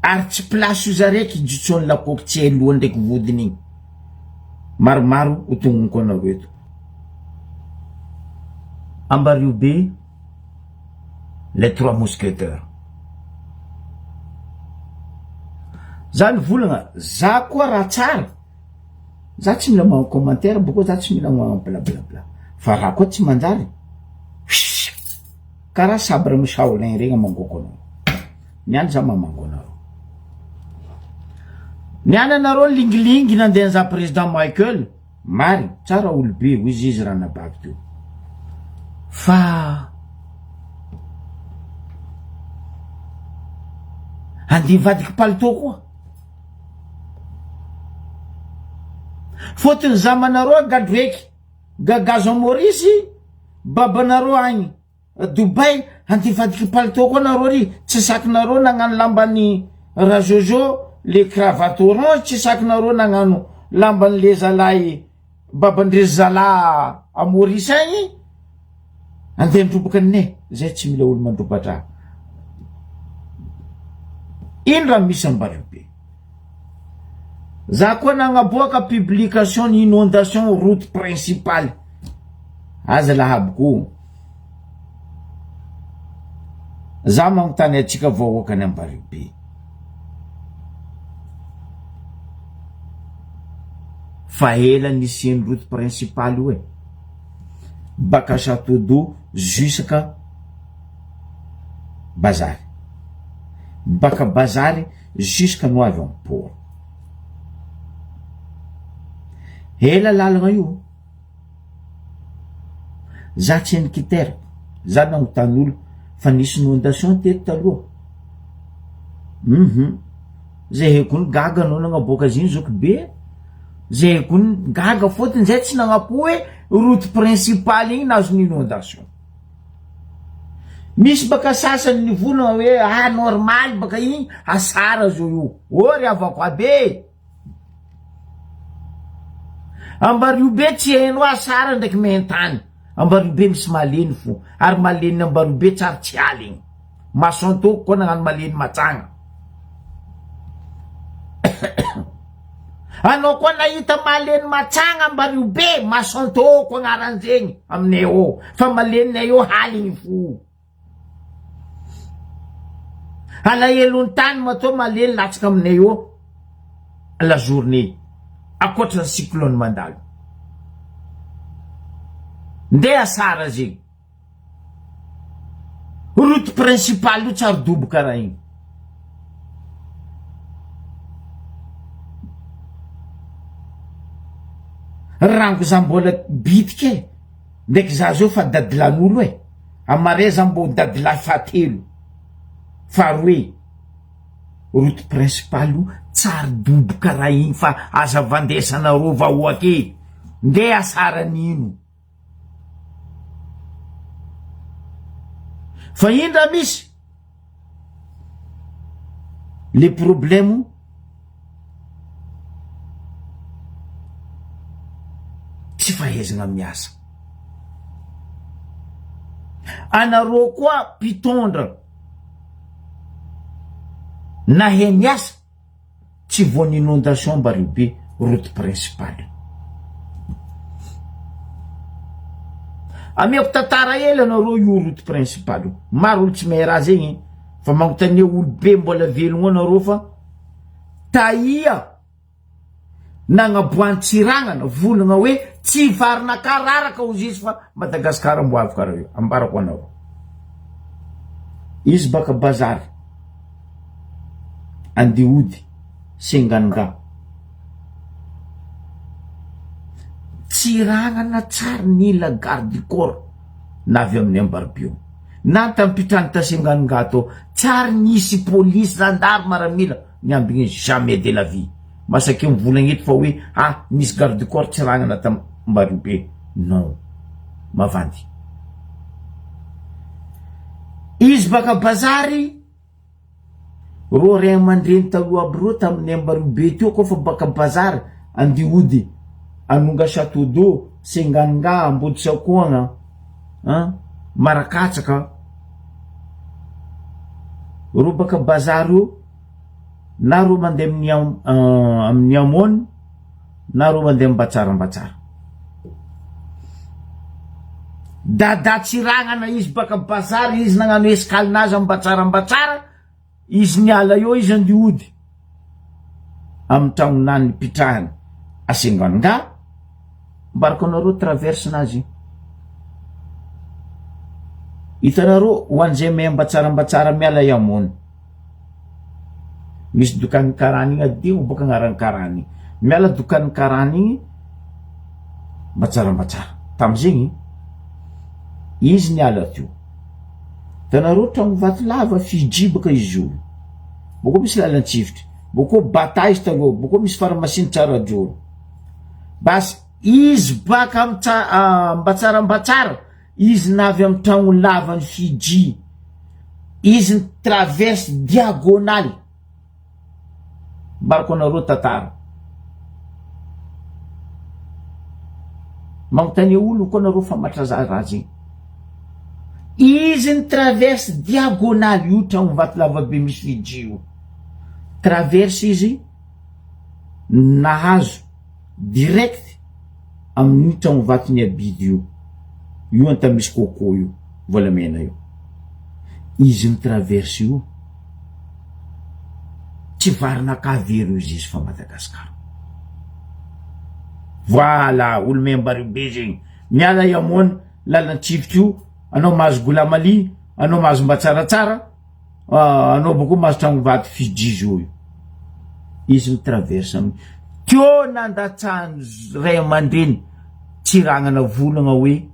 ary tsy plasy io zareky jitsony lakoko tsy aloha ndraiky vodiny igny maromaro ho tognoniko anareo eto. Ambariobe, les trois mousquetaires. Zany volagna za koa raha tsara za tsy mila manao commentaire boko za tsy mila manao blablabla fa raha koa tsy manjary karaha sabre misaolin regny mangoko anao niany za mamango anareo niany anareo lingilingy nandeha za président Michael mary tsara olobe ho izy raha nabaky teo fa andi vadiky palito koa fôtony zamanareo gadreky gagazon Maurice babanareo agny Dubai andi vadiky palito koa nareo ry tsy sakinareo nagnano lambany rajojo le cravate orange tsy sakinareo nagnano lambany le zalahy babandre zala a Maurice agny andeha ndroboka ne zay tsy mila olo mandrobatra ino raha misy Ambariobe za koa nagnaboaka publication inondation route principale aza lahaboko za magnontany atsika vahoakany Ambariobe fa ela nisy route principale io e baka Château d'eau jusqu'à Bazary baka Bazary jusqu'à Noiront-Port ela lalagna io za tsy nikitera za nagnontany olo fa nisy inondation teto taloha zay hekony gaga anao nagnaboaka azy iny zoky be zay hekony gaga fôtony zay tsy nagnapo hoe route principale igny nazony inondation misy baka sasany nivolagna hoe normal baka igny asara zao io ory avako abe Ambariobe tsy hainao asara ndraiky mentany Ambariobe misy maleny fo ary maleny Ambariobe tsary tsy aly igny masantoko koa nagnano maleny matsagna anao koa nahita maleny matsagna Ambariobe masantoko agnaran'zegny aminay eo fa malenynay eo haly igny fo alahelony tany matoa maleny latsaka aminay eo la journée akoatra cyclone mandalo ndeha asara zegny route principale io tsary dobo karaha igny rango za mbola bitike ndraiky za zao fa dadilan'olo e amare za mbo dadila fatelo faroe route principale io tsary dobo karaha igny fa aza vandesanareo vahoaky ndeha asara nino fa indra misy le problème tsy fahaizana miasa anareo koa mpitondra nahe miasa tsy voany inondation Ambariobe route principale amiako tantara ela anareo io route principale maro olo tsy mahay raha zegny fa magnontania olobe mbola velogno anareo fa taia nagnaboan-tsiragnana volagna hoe tsy varina kararaka ozy izy fa Madagasikara mbo avy karaha io ambarako anao izy baka Bazary Andiody Senganga tsiragnana tsary nila garde du corps na avy amin'ny Ambariobe na tampitrany ta Senganga atao tsary nisy police gendarme maramila niambigny jamais de la vie masaky mivolagna eto fa hoe misy garde du corps tsiragnana ta Ambariobe non mavandy izy baka Bazary ro ray aman-dreny taloha aby ro tamin'ny Ambariobe teo koa fa baka Bazary Andiody Anonga Château d'eau Senganga Ambodisakoagna Marakatsaka ro baka Bazary io na ro mandeha amin'ny amony na ro mandeha Mbatsarambatsara. Dada tsiragnana izy baka bazary izy nagnano eskalinazy amin'ny Mbatsarambatsara, izy niala eo izy andiody amin'ny tragnonany nipitrahany Asenganga, mbarako anareo traversinazy. Hitanareo ho an'izay mehy Mbatsarambatsara miala iamony, misy dokany karany igny adio baka agnarany karany miala dokany karany igny Mbatsarambatsara tam'izegny izy niala teo. Hitanareo tragno vato lava Fiji baka izy io, boko misy lalan-tsivitry, boko bataille izy taloha, boko misy farmasiny tsara joro. Basy izy baka Mbatsarambatsara izy navy amin'ny tragno lavany Fiji, izy ny traverse diagonaly. Mbarako anareo tantara magnontany olo koa anareo fa matraza razy izy ny traverse diagonaly io tragno vato lavabe misy Fiji io. Traverse izy nahazo direct amin'ny tragno vato ny abidy io anta misy coco io volamena io. Izy ny traverse io tsy varina kavero izy fa Madagasikara. Voilà, olo membaribe zegny miala iamony lalan-tsivitry io, anao mahazo Golamali, anao mahazo Mbatsaratsara, anao boko mahazo tragno vato Fiji zao io. Izy ny traverse amin'ny teo nandatsahany ray aman-dreny tsy ragnana volagna hoe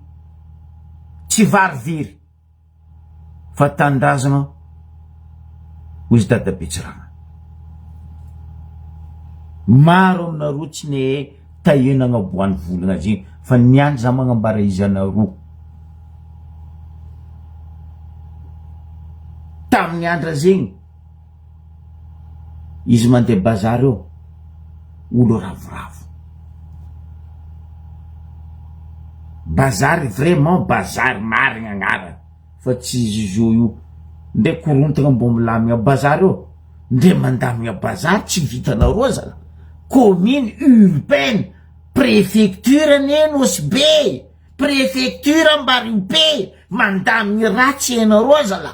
tsy varivery fa tandrazana ho izy dadabe tsy ragna. Maro aminareo tsy ne tahena agnaboany volagna zegny fa niany za magnambara izy anareo. Tamin'ny andra zegny izy mandeha bazary eo, olo ravoravo. Bazary vraiment bazary marigna agnarany fa tsy izy zo io nde korontagna mbo milamigna bazary eo, nde mandamigna bazary tsy vitanareo zala. Commune urbaine, préfecture nenosy be, préfecture Ambarivo be, mandamigny ratsy enareo zala.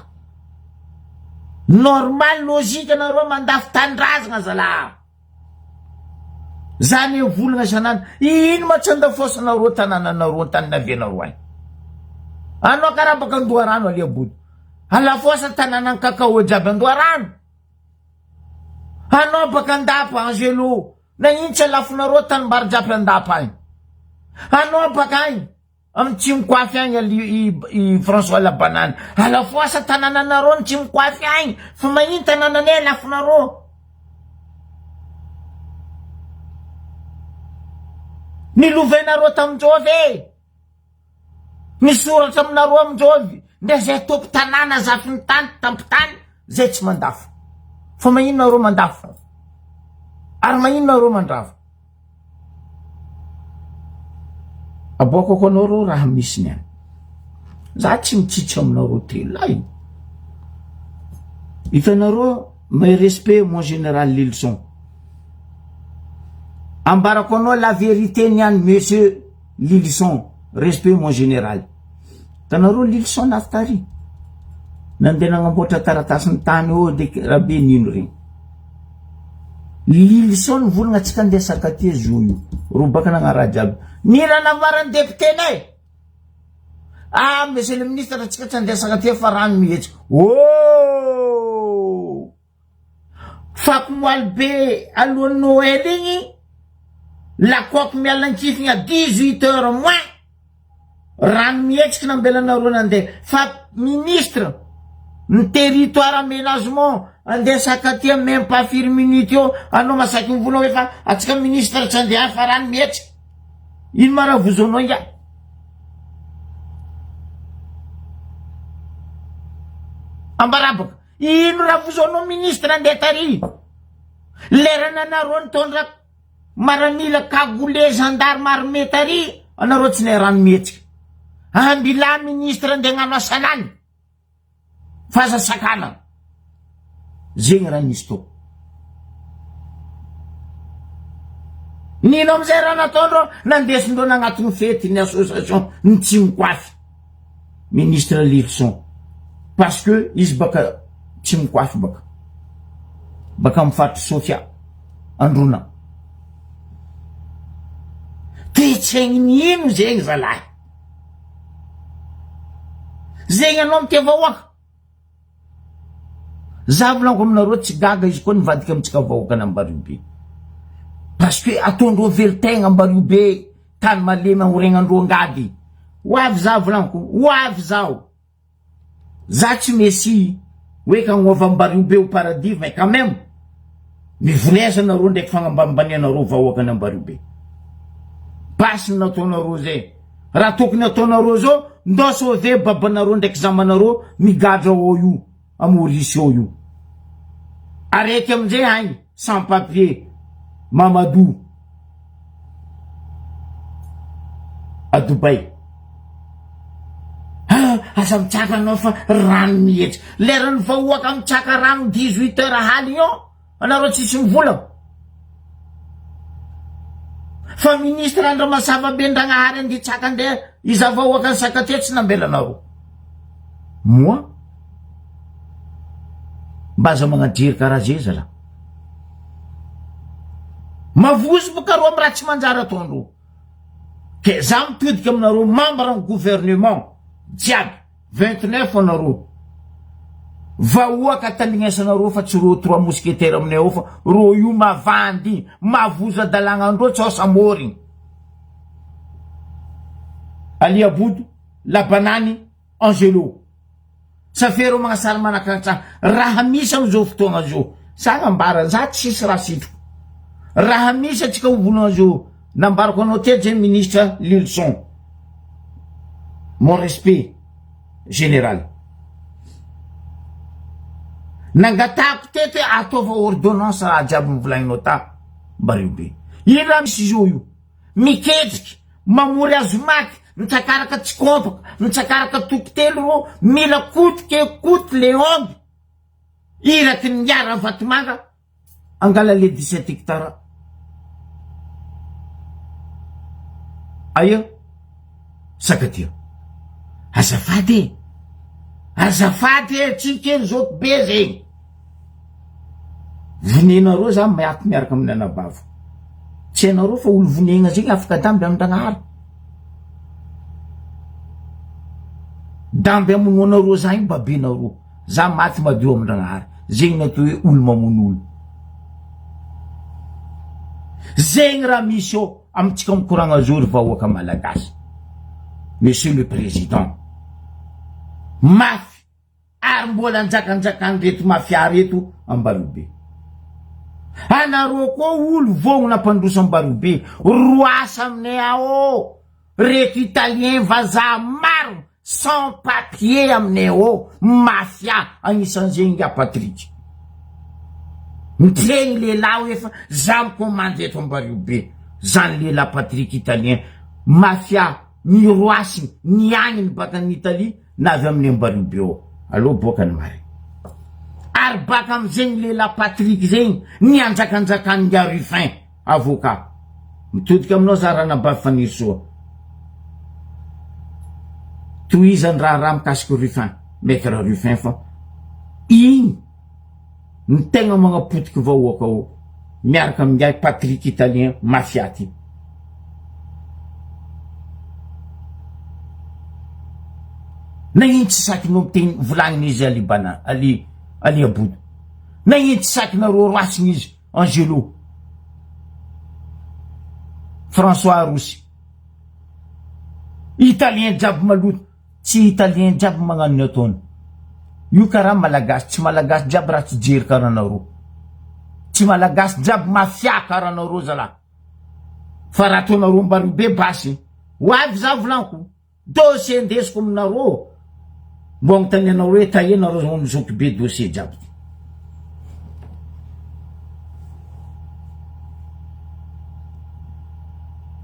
Normal logique anareo mandafy tandrazagna zala. Zany e volagna sanana, ino matsandafosanareo tanànanareo tany navenareo any. Anao karaha baka Andoharano alia body, alafosa tanànany kakao jiaby Andoharano. Anao baka Andapa Angelo, nagnitsy alafonareo tanimbary jiaby Andapa agny. Anao baka agny amin'ny Tsimikoafy agny i François Labanane, alafosa tanànanareo ny Tsimikoafy agny, fa magnino tanànanay alafonareo. Nilovainareo tamin-jovy, misoratra aminareo amin-jovy, nde zay topo tanàna zafiny tany tampitany zay tsy mandafo. Fa magnino nareo mandafo ary magnino nareo mandravo. Aboakako anareo raha misy niany, za tsy mitsitsy aminareo telo ay. Hitanareo mes respect mon général Lilson, ambarako anao la vérité niany monsieur Lilson, respect mon général. Hitanareo Lilson naftary nandeha nagnamboatra taratasiny tany eo de rabe nino regny. Lilson volagna atsika andeha sakatia zo io, ro baka nagnaraha jiaby niranavaran'ny député-nay. Ah, monsieur le ministre, atsika tsy andeha sakatia fa rano mihetsika. Oh, fakomoaly be alohan'ny Noël igny, lakoko mialan-kifigny à 18h moins, rano mihetsika nambelanareo nandeha. Fa ministre ny territoire aménagement andeha sakatia même pas 4 minutes eo, anao masaky mivola hoe fa atsika ministre tsy andeha fa rano mihetsika. Ino mara vozonao inga? Ambarabaka, ino raha vozonao ministre andeha tary? Lerana anareo nitondra maramila cagoulé gendarme armé tary, anareo tsy ne rano mihetsika. Ambila ministre andeha gnano asanany fazasakana zegny raha nisy tao. Nino amizay raha nataondreo nandesindreo nagnatiny fety ny association ny Tsimikoafy ministre Lilson parce que izy baka Tsimikoafy baka mifatry Sofia Androna toetsegny ino zegny zalahy zegny anao mitevavoaka za volaniko aminareo tsy gaga izy koa nivadika amitsika vahoaka Ambaribe parce que ataondreo veritegna Ambaribe tany malemy ahoregnandreo angady hoavy za volaniko hoavy zao za tsy mesy hoe kagnova Ambaribe au paradis mais quand même mivoleza nareo ndraiky fagnambanianareo vahoaka Ambaribe pasy nataonareo zay raha tokony ataonareo zao ndo sauve babanareo ndraiky zamanareo migadra ao io amorisy ao io araiky amizay agny sans papier Mamadou à Dubaï asa mitsaka anao fa rano mihetsy lerany vahoaka mitsaka rano 18 heures haly io anareo tsisy mivola fa ministre Andriamasava Bendragnahary anditsaka andeha iza vahoaka ny sakate tsy nambela anareo moi mbaza magnajery karaha zay zala mavozo boka ro amy raha tsy manjary ataondreo ke za mitodika aminareo membre ny gouvernement jiaby 29 anareo vahoaka talignesanareo fa tsy ro 3 mousquetaires aminay ao fa ro io mavandy mavozo adalagnandreo tsy asamorigny Ali Aboudo Labanany Angelo safero magnasara manakatsa raha misy amizao fotoagna zao sagnambara za tsisy raha sitroko raha misy atsika ovolagna zao nambarako anao tety zay ministre Lilson mon respect général nangatako tety ataova ordonnance raha jiaby mivolagninao ta Ambaribe ino raha misy zao io miketriky mamory azomaky mitsakaraka tsikompaka mitsakaraka tokotelo ro mila kotiky ekoty le omby iraky ny miara Vatomanga angala le 17 hectares aya sakatia azafady tsikely zao be zegny vonenareo za miaraka amin'ny anabavo tsy anareo fa olo vonegna zegny afaka damby Andragnahary damby amononareo za igny babenareo za maty madio Andragnahary zegny natao hoe olo mamon'olo zegny raha misy ao amitsika mikoragna zao ry vahoaka malagasy monsieur le président mafy ary mbola anjakanjakany reto mafia reto Ambaribe anareo koa olo vogno nampandroso Ambaribe roasa aminay ao reto italien vazaha maro sans papier aminay ao mafia agnisan'zegny Patrick mitlegny lehilahy efa za mikomandy eto Ambaribe zany lehilahy Patrick italien mafia miroasiny niagniny baka ny Italie navy amin'ny Ambaribe ao aloha boka ny mari ary baka amizegny lehilahy Patrick zegny nianjakanjakany Rufin avocat mitodika aminao za raha nabavy faniry soa toizany raha mikasiky Rufin maître Rufin fa igny ny tegna magnapotiky vahoaka ao miaraka amin'y Patrick italien mafiaty nagnino tsy sakinao miteny volagniny izy Ali Aboudo nagnino tsy sakinareo roasiny izy Angelo François Arosy italien jiaby maloto tsy italien jiaby magnano ny ataony io karaha malagasy tsy malagasy jiaby raha tsy jery karaha nareo tsy malagasy jiaby mafia karaha nareo zala fa raha ataonareo Ambaribe basy hoavy za volaniko dossier ndesiko aminareo mbo agnontanianareo hoe tahenareo mizoky be dossier jiaby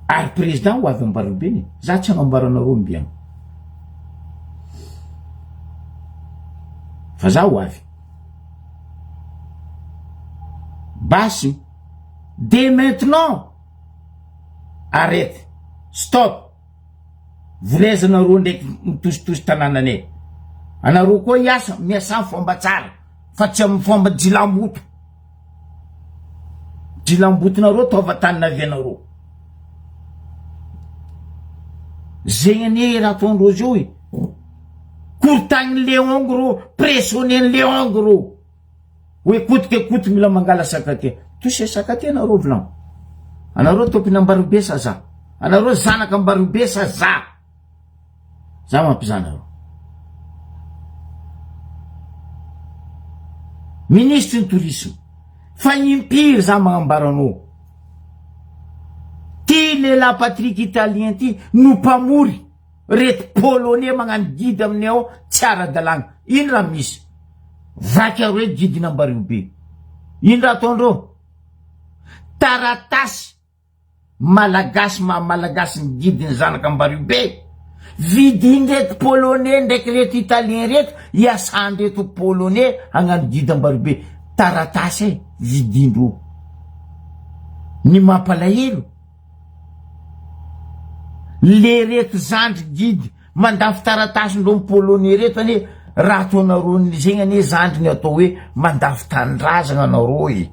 ary président hoavy Ambaribe za tsy agnambaranareo mbiagna fa za hoavy basy dès maintenant arrête, stop, vilezanareo ndraiky mitositosy tanànanay. Anareo koa iasa miasa fomba tsara fa tsy amin'ny fomba jilamboto. Jilambotonareo taova tany navianareo. Zegny anie raha ataondreo zio e. Kortagny Léon gro, pressionné Léon gro. Hoe kotika mila mangala sakatia. Tosy sakatia anareo vilagno. Anareo tompina ambarobe sa za. Anareo zanaka ambarobe sa za. Za mampizanareo. Ministre ny tourisme. Fa impiry za magnambaranao. Ty lela Patrick Italien ty no mpamory reto polonais magnano guide aminay ao tsy ara-dalàgna. Ino raha misy? Vaky aro hoe guide nambariobe. Ino raha ataondreo? Taratasy malagasy malagasy ny guide ny zanaka ambariobe. Vidiny reto polonais ndraiky reto italien reto iasany reto polonais hagnano guide ambariobe. Taratasy vidindreo. Ny mampalahelo le reto zandry guide mandafy taratasindreo polonais reto ane raha ataonareo zegny ane zandry ny atao hoe mandafy tanindrazana anareo e.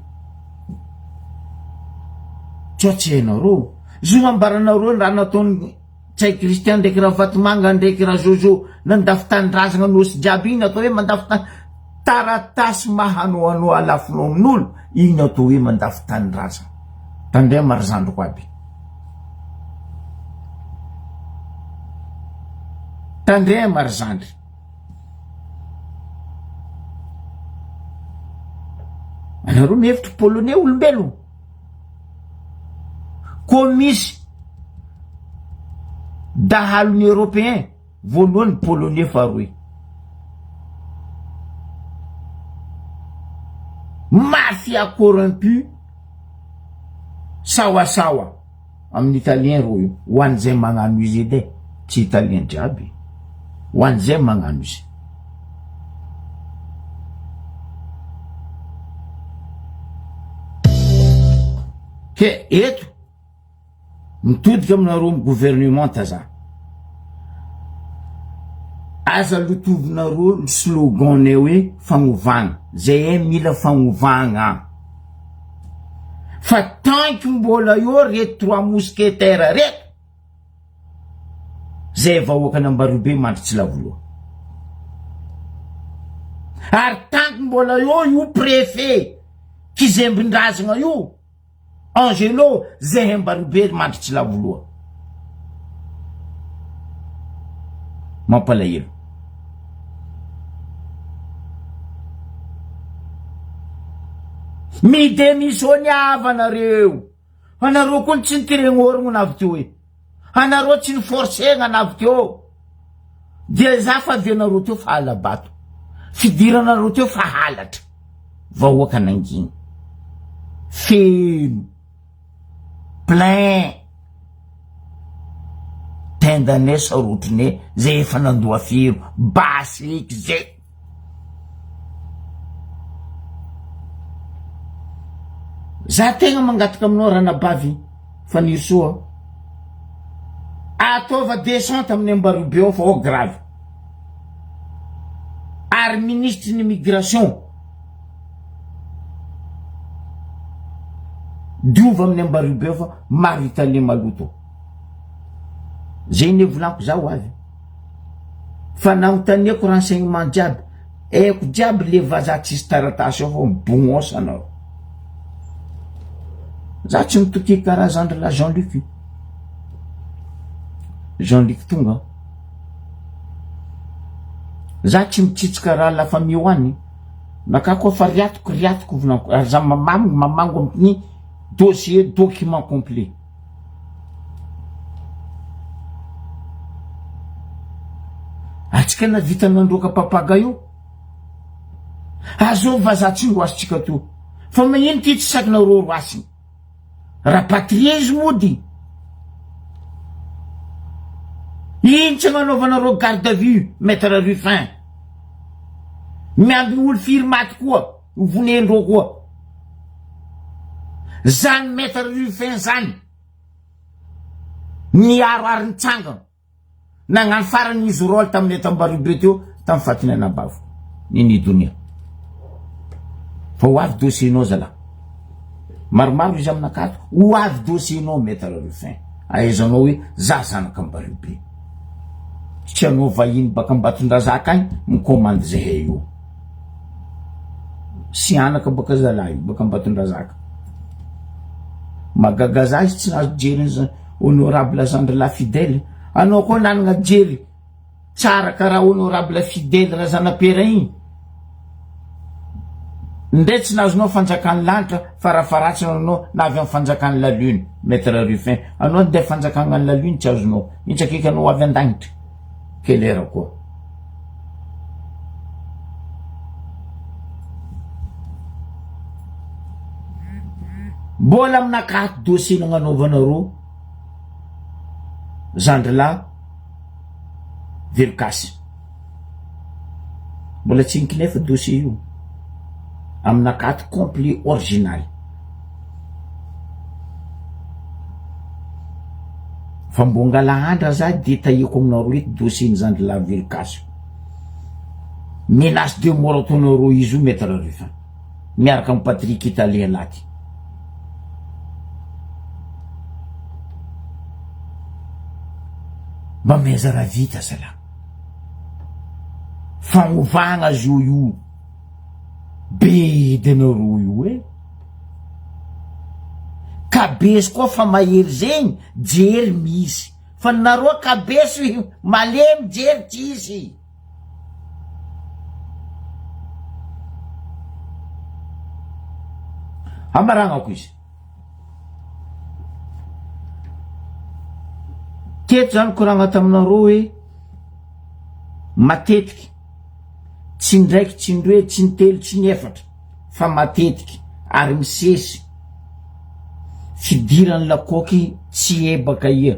Tsy hainareo. Zo ambaranareo raha nataony Tsay Christian ndraiky raha Vatomanga ndraiky raha Jojo nandafy tanindrazana nosy jiaby igny atao hoe mandafy taratasy mahanoano alafinao amin'olo igny atao hoe mandafy tanindrazana. Tandray marizandroko aby. Tandray marizandry. Anareo mihevitry polonais olombelo. Ko misy dahalony européen voalohany polonais faharoy. Mafia corrompu sawasawa amin'ny italien roy ho an'izay magnano izy edy tsy italien jiaby ho an'izay magnano izy. Ke eto mitodika aminareo amin'ny gouvernement taza aza lotovinareo ny slogan-nay hoe fagnovagna. Zay mila fagnovagna. Fa tanky mbola eo reto 3 mousquetaires reto zay vahoaka nambarobe mandritsy lavoloa. Ary tanky mbola eo io préfet kizembindrazana io Angelo zay ambarobe mandritsy lavoloa. Mampalahelo. Midémissionnava anareo. Anareo koa tsy nitiregnorogno navy teo e. Anareo tsy niforcegna navy teo. Dia za fa avianareo teo fa alabato. Fidiranareo teo fa halatra. Vahoaka nanginy. Feno. Plein. Tendanay sarotrinay zay efa nandoa firo. Basy eky zay. Za tegna mangataka aminao ranabavy faniry soa. Ataova descente amin'ny ambarobe ao fa ao grave. Ary ministre n'immigration diova amin'ny ambarobe ao fa maro italien maloto. Zay ne volaniko zao avy. Fa nagnotaniako renseignement jiaby. Eko jiaby le vaza tsisy taratasy ao fa mibognosa anao. Za tsy mitoky karazandry la Jean-Luc. Jean-Luc tonga. Za tsy mitsitsika raha la famille hoany. Nakako fa riatoko volaniko. Ary za mamango amin'ny dossier document complet. Atsika na vita nandroaka papaga io. Azo vaza tsy roasitsika to. Fa magnino ty tsy sakina roasiny. Rapatriage mody. Ino tsy agnanaovanareo garde à vue maître Ruffin. Miamby olo firmaty koa vonendreo koa. Zany maître Ruffin zany niaroary nitsangana nagnano farany izy rôle tamin'ny etam-barobe teo tamin'ny fatinana bavo nini donia fa ho avy dossier-nao zala maromaro izy aminakato ho avy dossier-nao maître Rufin ahaizanao hoe za zanaka am-barobe tsy anao vahiny baka Ambatondrazaka agny mikomandy zay io sy anaka baka zalahy baka Ambatondrazaka magagaza izy tsy nazo jery honorable Zandre la fidèle anao koa nanagna jery tsara karaha honorable fidèle raha zanapera igny ndre tsy nazonao fanjakany lanitra farafaratsy anao na avy amin'ny fanjakany la lune maître Rufin anao nde fanjakana la lune tsy azonao mitsakika anao avy an-dagnitra kelera koa mbola aminakato dossier nagnanaovanareo Zandre la Verikasy mbola tsy inkinefa dossier io aminakato complet original fa mbo ngalahandra za de tahiako aminareo eto dossier ny Zandre la Verikasy menace de mort ataonareo izy io maître Rufin miaraka amin'ny Patrick Italien laty mba meza raha vita zala fagnovagna zo io be denareo io kabesy koa fa mahery zegny jery misy fa nareo kabesy malemy jery tsisy amaragnako izy teto zany koragna taminareo hoe matetiky tsy ndraiky tsy ndroe tsy nitelo tsy niefatra fa matetiky ary misesy fidirany lakoky tsy ebaka ia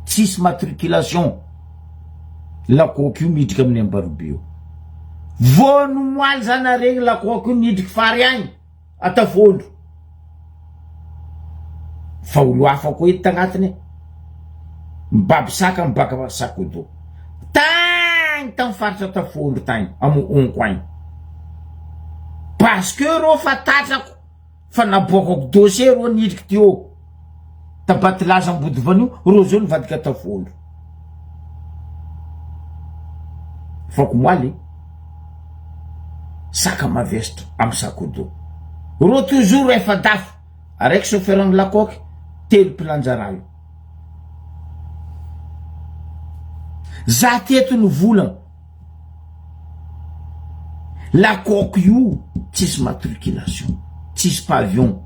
tsisy matriculation lakoky io midriky amin'ny Ambarobe io vono moaly zana regny lakoky io midriky fary agny atafondro fa olo hafa koa hety tagnatiny mibaby saka mibaka sakodo tagny tamin'ny faritra tafondro tagny amoonko agny parce que rô fa tatrako fa naboakako dossier rô nidriky teo tabaty laza ambody vanio rô zao nivadika tafondro fako moaly saka mavesitra amy sakodo rô toujours efa dafo araiky chauffeur-ny lakoky telo mpilanjara io za teto ny volagna lakoky io tsisy matriculation tsisy pavillon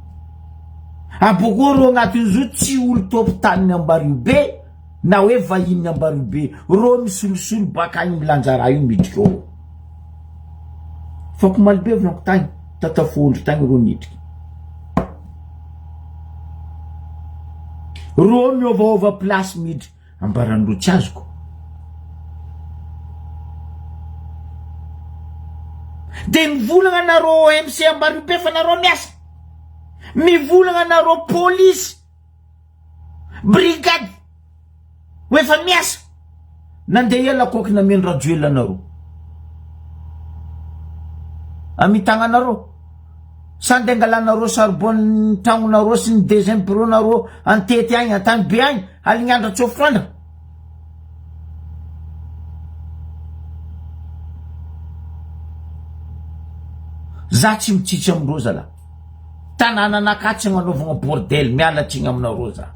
aboko rô agnatin'izo tsy olo topy-taniny Ambarobe na hoe vahiny Ambarobe rô misolosolo baka agny milanjara io midriky eo fako malibe volako tagny tatafondro tagny rô midriky rô miovaova place midriky ambaran'ro tsy azoko de mivolagna nareo MC Ambarobe fa nareo miasa mivolagna nareo police brigade ho efa miasa nandeha lakoky nameno rajoela nareo amitagnanareo sande angalanareo charbon tragnonareo sy ny deuxième bureau nareo antety agny antany be agny alignandra tsofrana za tsy mitsitsy amindreo zala tanàna anakatsy agnanovagna bordel mialatsigny aminareo za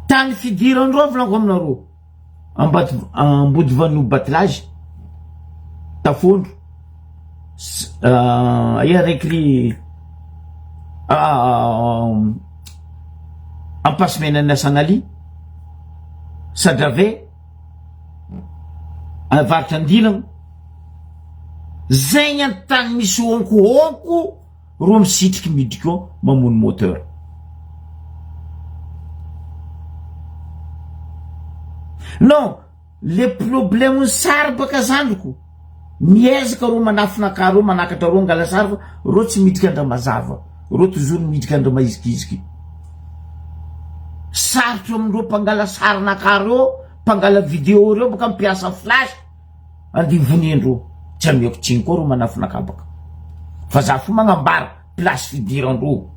tany fidirandreo volako aminareo ambody vanio batelage tafondro ia raiky ampasimenany Asanaly Sadrave varitra Andilagna zay antany misy onko ro misitriky midriky eo mamono moteur non le problème sary baka zandriko miezaka ro manafinaka ro manakatra ro ngala sary ro tsy midriky andra mazava ro toujours midika andro maizikiziky sarotro amindreo mpangala sarinaka reo mpangala video reo boka mpiasa flash andivoniandreo tsy ameko tsiny koa ro manafinakabaka fa za fo magnambara place fidirandreo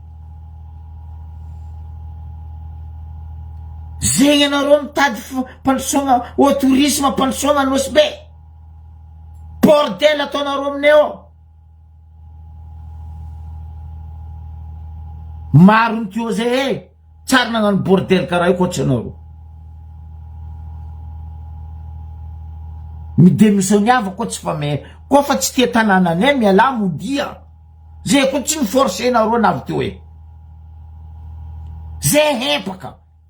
zegny anareo mitady mpandrosoagna au tourisme mpandrosoagna anosy be bordel ataonareo aminay ao maro ny tio zay tsara nagnano bordel karaha io koatsy anareo midémissioniava koa tsy fa me koa fa tsy tia tanànanay miala modia zay koa tsy niforce nareo navy teo e zay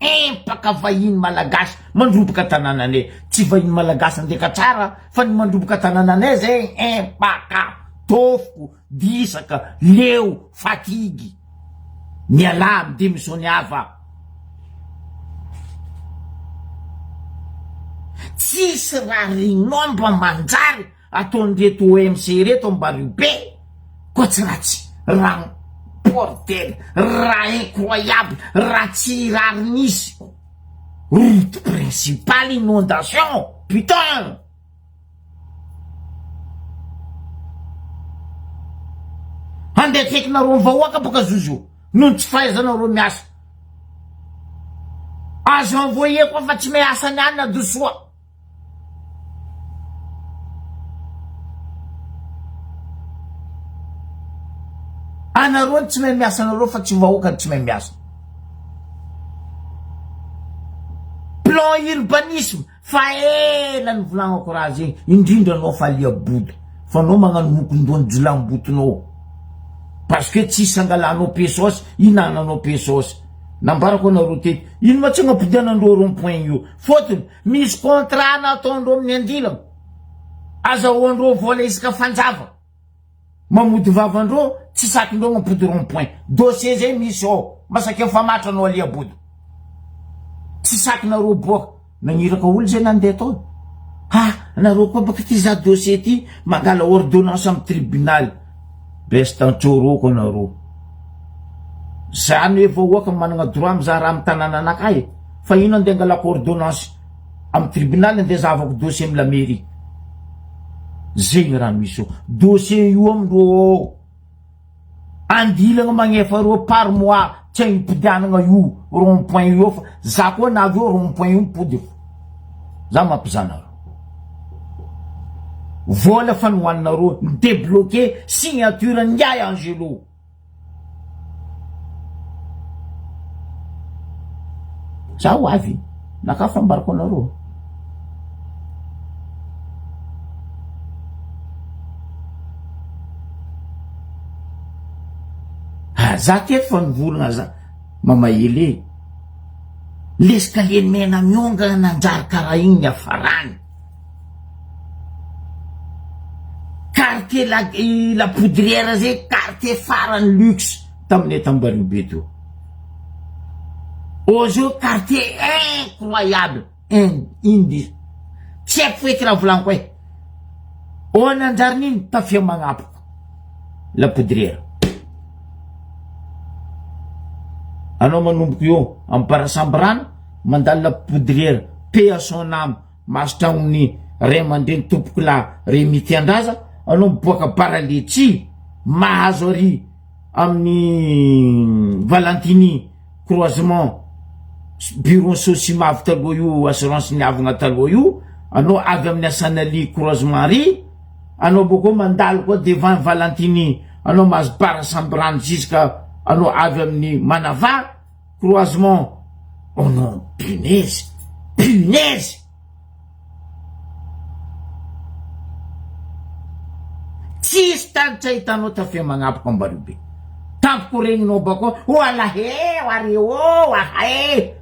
empaka vahiny malagasy mandroboka tanànanay tsy vahiny malagasy andeka tsara fa ny mandroboka tanànanay zay empaka tofoko disaka leo fatigy miala midémissioniava tsisy raha rinomba manjary ataon'reto OMC reto mbary be koa tsy ratsy raha bordel raha incroyable raha tsy rary nisy route principale inondation putain andeha tekinareo mivahoaka boka zozo noho tsy fahaizanareo miasa azo envoyer koa fa tsy miasa niany na dosoa anareo tsy mahay miasa anareo fa tsy vahoaka tsy mahay miasa plan urbanisme fa ela ny volagnako raha zegny indrindra anao fa aliabodo fa anao magnano mokondony jolambotonao parce que tsisy angalanao pesosy inananao pesosy nambarako anareo teto ino ma tsy agnampodianandreo rond-point io fotony misy contrat nataondreo amin'ny andilana azahoandreo vola isaka fanjava mamody vavandreo tsy sakindreo agnampody rond-point dossier zay misy ao masaka efa matranao aliabodo tsy sakinareo boaka nagniraka olo zay nandeha tao nareo koa baka ty za dossier ty mangala ordonnance amin'ny tribunal bestantsoro ko anareo zany hoe vahoaka managna droit mizaha raha amy tanàna anakay fa ino andeha angalako ordonnance amin'ny tribunal andeha zavako dossier amy la mairie zegny raha misy dossier io amindreo andilagna magnefa reo par mois tsy agnipidianagna io rond-point io fa za koa navy eo rond-point io mipody za mampizanareo vola fa nohaninareo débloqué signature Ndiaye Angelo za ho avy nakafambarako anareo za teto fa nivolagna za mamahely l'escalier mena miongana nanjary karaha igny afarany quartier la poudrière zay quartier farany luxe taminay Tambaribe to ozo quartier incroyable indi tsy haiko feky raha volagniko o nanjary niny tafia magnapoko la poudrière anao manomboky io amparasambrano mandalo la poudrière paix à son âme masotra amin'ny ray aman-dreny tompoko la Rémy Andraza anao miboaka Baraletsy mahazo ary amin'ny Valentini croisement bureau Sosimavy taloha io assurance niavagna taloha io anao avy amin'ny Asanali croisement ry anao boko mandalo koa devant Valentini anao mahazo Parasambrano jusqu'à anao avy amin'ny Manava croisement oh non punaise tsisy tany tsy ahitanao tafia magnapoka Ambaribe tampoko regninao bako o alahe are o ahae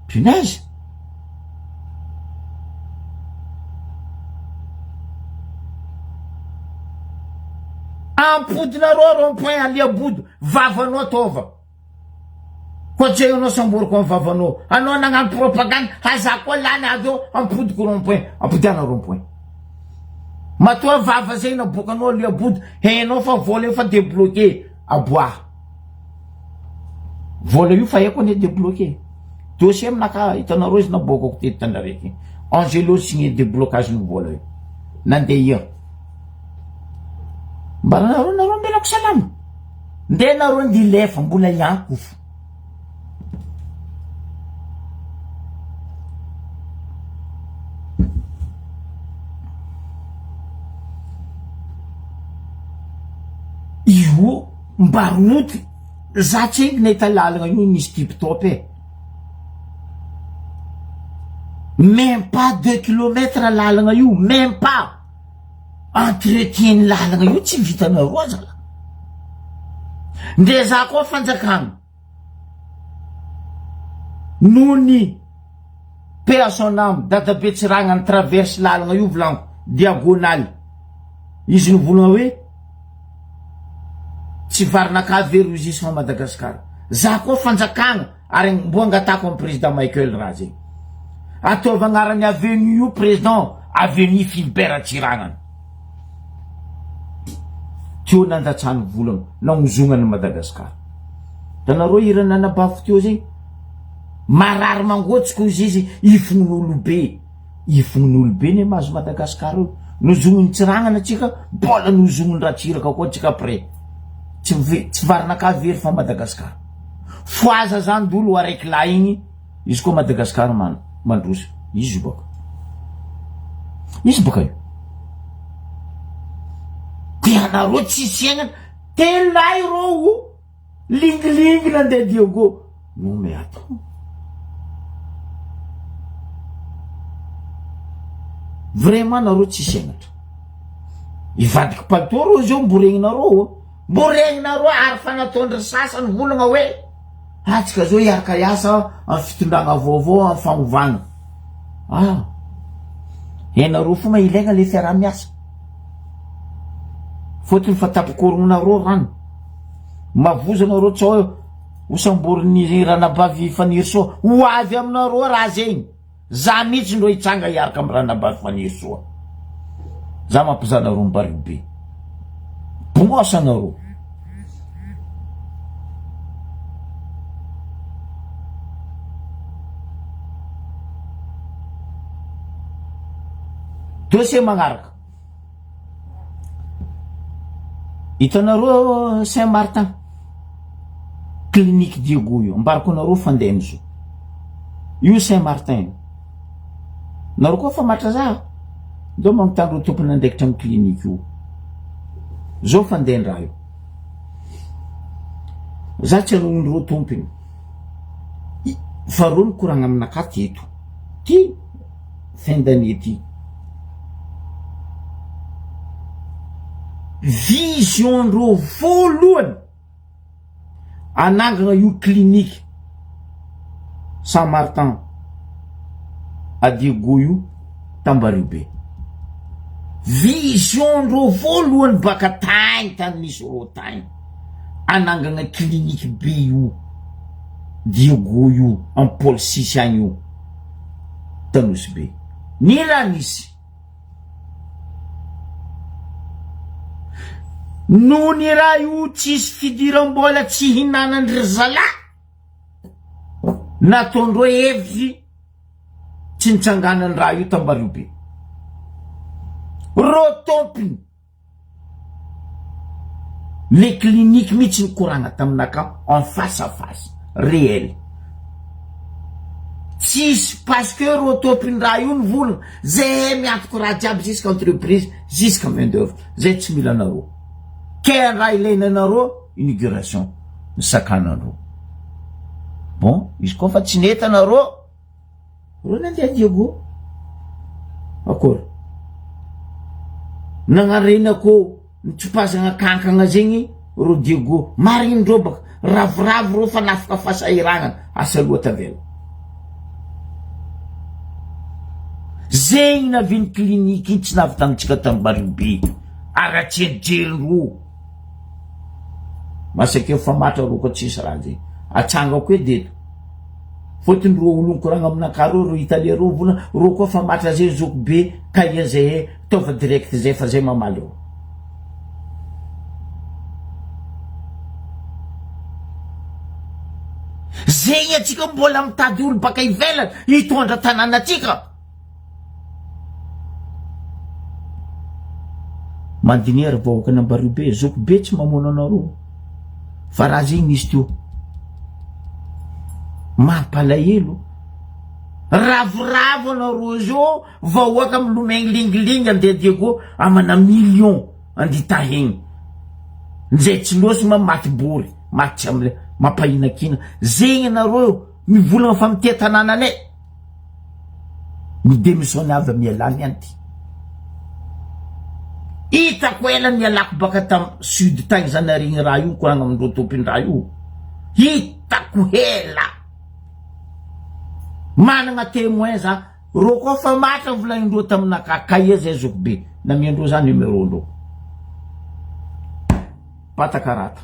punaise ampodinareo rond-point aliabodo vavanao tova koa tsy anao samboriko amin'ny vavanao anao nagnano propagande haza koa lany avy eo ampodiko rond-point ampodiana rond-point matoa vava zay naboakanao aliabodo hainao fa vola efa débloqué aboaha vola io fa haiko ane débloqué dossier aminaka hitanareo izy naboakako teto tandrareky Angelo signé déblocage ny vola io nandeha ia mba nareo ambelako salama nde nareo ndilefa mbola iankofo io mba roty za tsengy nahita lalagna io nisy tip-top même pas 2 kilomètres lalagna io même pas entretien ny lalagna io tsy vitanareo azala nde za koa fanjakagna nony paix à son âme dadabe tsiragna ny traverse lalagna io volanko diagonale izy nivolagna hoe tsy varinaka very jusqu'à Madagascar za koa fanjakagna ary mbo angatako amin'ny président Michael raha zegny ataova agnarany avenue io président avenue Philbert Tsiragna teo nandatsahany volagna nagnozonany Madagascar tanareo irana nabafo teo zegny marary mangotsika izy ifognon'olobe ne mahazo Madagascar io nozonony Tsiragna atsika mbola nozonony Ratsiraka koa tsika après tsy varinaka very fa Madagascar foaza zany dolo araiky la igny izy koa Madagascar mandrosa izy boka io tianareo tsy siagnana telay rô lingilingy nandeha Diogo no me atao vraiment nareo tsy siagnatra ivadiky palto rô zao mboregninareo ary fanatondra sasany volagna hoe atsika zao hiaraka iasa amin'ny fitondragna vaovao amin'ny fagnovagna enareo fo ma ilaigna le fiara-miasa fotony fa tapakorognonareo rano mavozanareo tsy hoe hosamboriny ranabavy faniry soa ho avy aminareo raha zegny za mihitsy ndro hitsanga hiaraka amin'ny ranabavy faniry soa za mampizanareo mibaribe bongosanareo dossier magnaraka hitanareo Saint-Martin clinique Diogo io ambarako anareo fandeha amizao io Saint-Martin nareo koa fa matra za do magnotany reo tompony andraikitra amin'ny clinique io zao fandehan-draha io za tsy anonondreo tompony fa reo mikoragna aminaka teto ty fin d'année ty vision reo voalohany anangana io clinique Saint-Martin à Diogo io Tambaribe vision reo voalohany baka tagny tany misy reo tagny anangana clinique be io Diogo io amin'ny Paul 6 agny io Tanosy be ny raha nisy no ny raha io tsisy fidiram-bola tsy hinanandry zala nataondreo hevitry tsy nitsanganany raha io Tambaribe ro tompony le clinique mihitsy nikoragna taminaka en face à face réel tsisy parce que ro tompony raha io nivolagna zay miantoko raha jiaby jusqu'à entreprise jusqu'à main d'œuvre zay tsy mila nareo ke raha ilainanareo inauguration ny sakananareo bon izy koa fa tsy netanareo reo nandeha Diogo akory nagnarenako nitsopazagna kankagna zegny ro Diogo marindreo baka ravoravo reo fa nafaka fasahiragnana asa loha tavela zegny naviny clinique iny tsy navy tamintsika Tambaribe ara tsy ejerindreo masakeo fa matra reo koa tsisy raha zegny atsangako deto fotony reo olonkoragna aminaka reo Italia reo volana reo koa fa matra zay zoko be kaia zay taova direct zay fa zay mamaly reo zegny atsika mbola mitady olo baka ivelany hitondra tanànatsika. Mandiniera vahoaka Nambarobe, zoko be tsy mamono anareo fa raha zegny misy teo mampalahelo ravoravo anareo zao vahoaka milomegny lingilingy andedego amana million anditahegny nzay tsy loasy maty bory maty amle mampahinakina zegny anareo mivolagna fa mitia tanànanay midémissionne avy mialany anty hitako ela nialako baka tam sud tagny zanarigny raha io koragna amindreo tompin-draha io hitako hela managna témoin za ro koa fa matra volagnindreo taminaka kaia zay zoko be namiandreo za numéro ndreo patakarata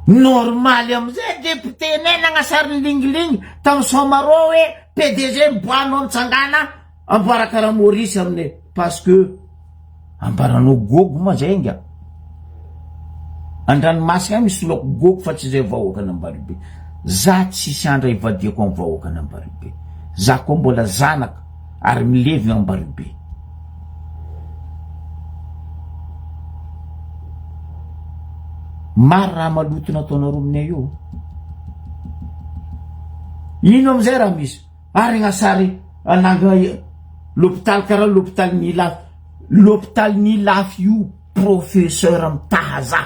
normaly amizay député nay nagnasary lingilingy tam Somaro hoe PDG miboanao mitsangana amboara karaha Maurice aminay parce que ambaranao gogo ma zay nga andranomasina misy loko gogo fa tsy zay vahoaka Nambarobe za tsisy andra ivadiako amin'ny vahoaka Nambarobe za koa mbola zanaka ary milevy Nambarobe. Maro raha maloto nataonareo aminay io ino amizay raha misy ary gnasary ananga l'hôpital karaha l'hôpital Nilafy io professeur mitaha za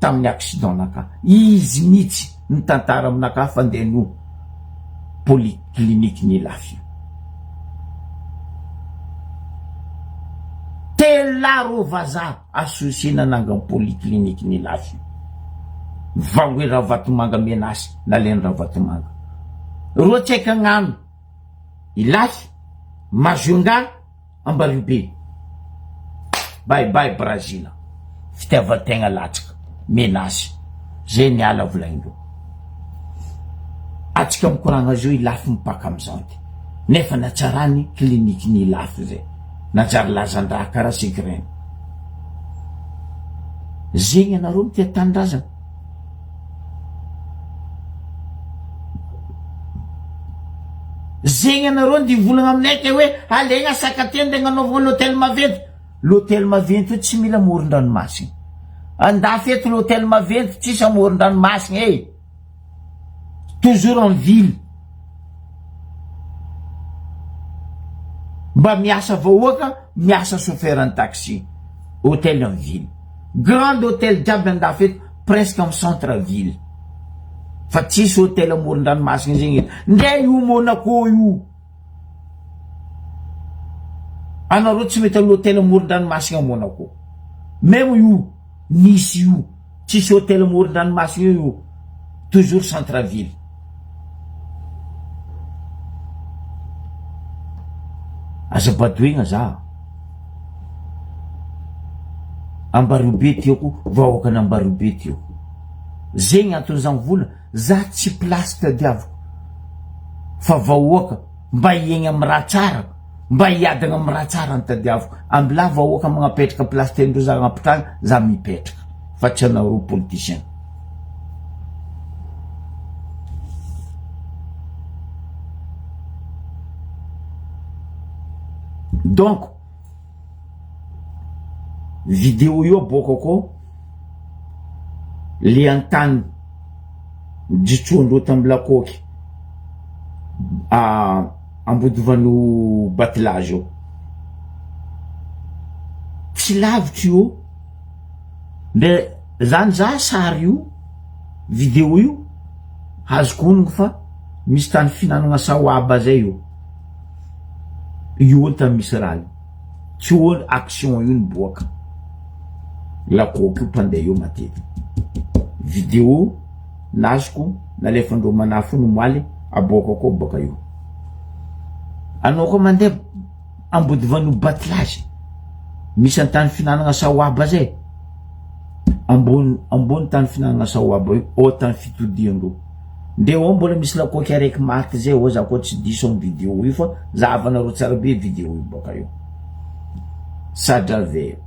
tamin'ny accident naka izy mihitsy nitantara aminaka fandehano polyclinique Nilafy telaro vaza associé nananga polyclinique Nilafy vangoe raha Vatomanga menasy naleny raha Vatomanga roa tsaiky agnano Ilafy Majunga Ambarobe bye bye Brazil fitiavategna latsaka menasy zay niala volagnindreo atsika mikoragna zao Ilafy mipaka amizanty nefa natsarany clinique ny Ilafy zay najary lazandraha karaha sigreny zegny anareo mitia tanindrazana zegny anareo ndi volagna aminay ke hoe alegna sakateny nde gnanaovagna l'hôtel maventy. L'hôtel maventy tsy mila amoron-dranomasina andafy eto l'hôtel maventy tsisy amoron-dranomasina toujours en ville mba miasa vahoaka miasa chauffeur en taxi hôtel en ville grand hôtel jiaby andafy eto presque am centre ville fa tsisy hôtel amoron-dranomasina zegny ndre io Monaco io anareo tsy mety l'hôtel amoron-dranomasina Monaco même io Nice io tsisy hôtel amoron-dranomasina io toujours centre ville azabadoigna za Ambarobe tiako vahoaka Nambarobe tiako zegny antony zany vola za tsy place tadiaviko fa vahoaka mba hiegny amin'ny raha tsara mba hiadagna amin'ny raha tsara nytadiaviko ambila vahoaka magnapetraka place tendreo za agnapitragna za mipetraka fa tsy anareo politicien. Donc vidéo io aboaka koa le antany jitsoandreo tamy lakôky ambodovano batelage io tsy lavitry io nde zany za sary io vidéo io azoko onogno fa misy tany finanagna saoaba zay io tamy misy raha tsy olo action io niboaka lakôky io mpandeha io matety vidéo nazoko nalefandreo manafo no moaly aboaka koa boka io anao koa mandeha ambodivano batelage misy antany finanagna saoaba zay ambony tany finanagna saoaba io o tany fitodiandreo nde o mbola misy lakôky araiky maty zay o za koa tsy diso amy vidéo io fa zahavanareo tsara be vidéo io boka io sadra ve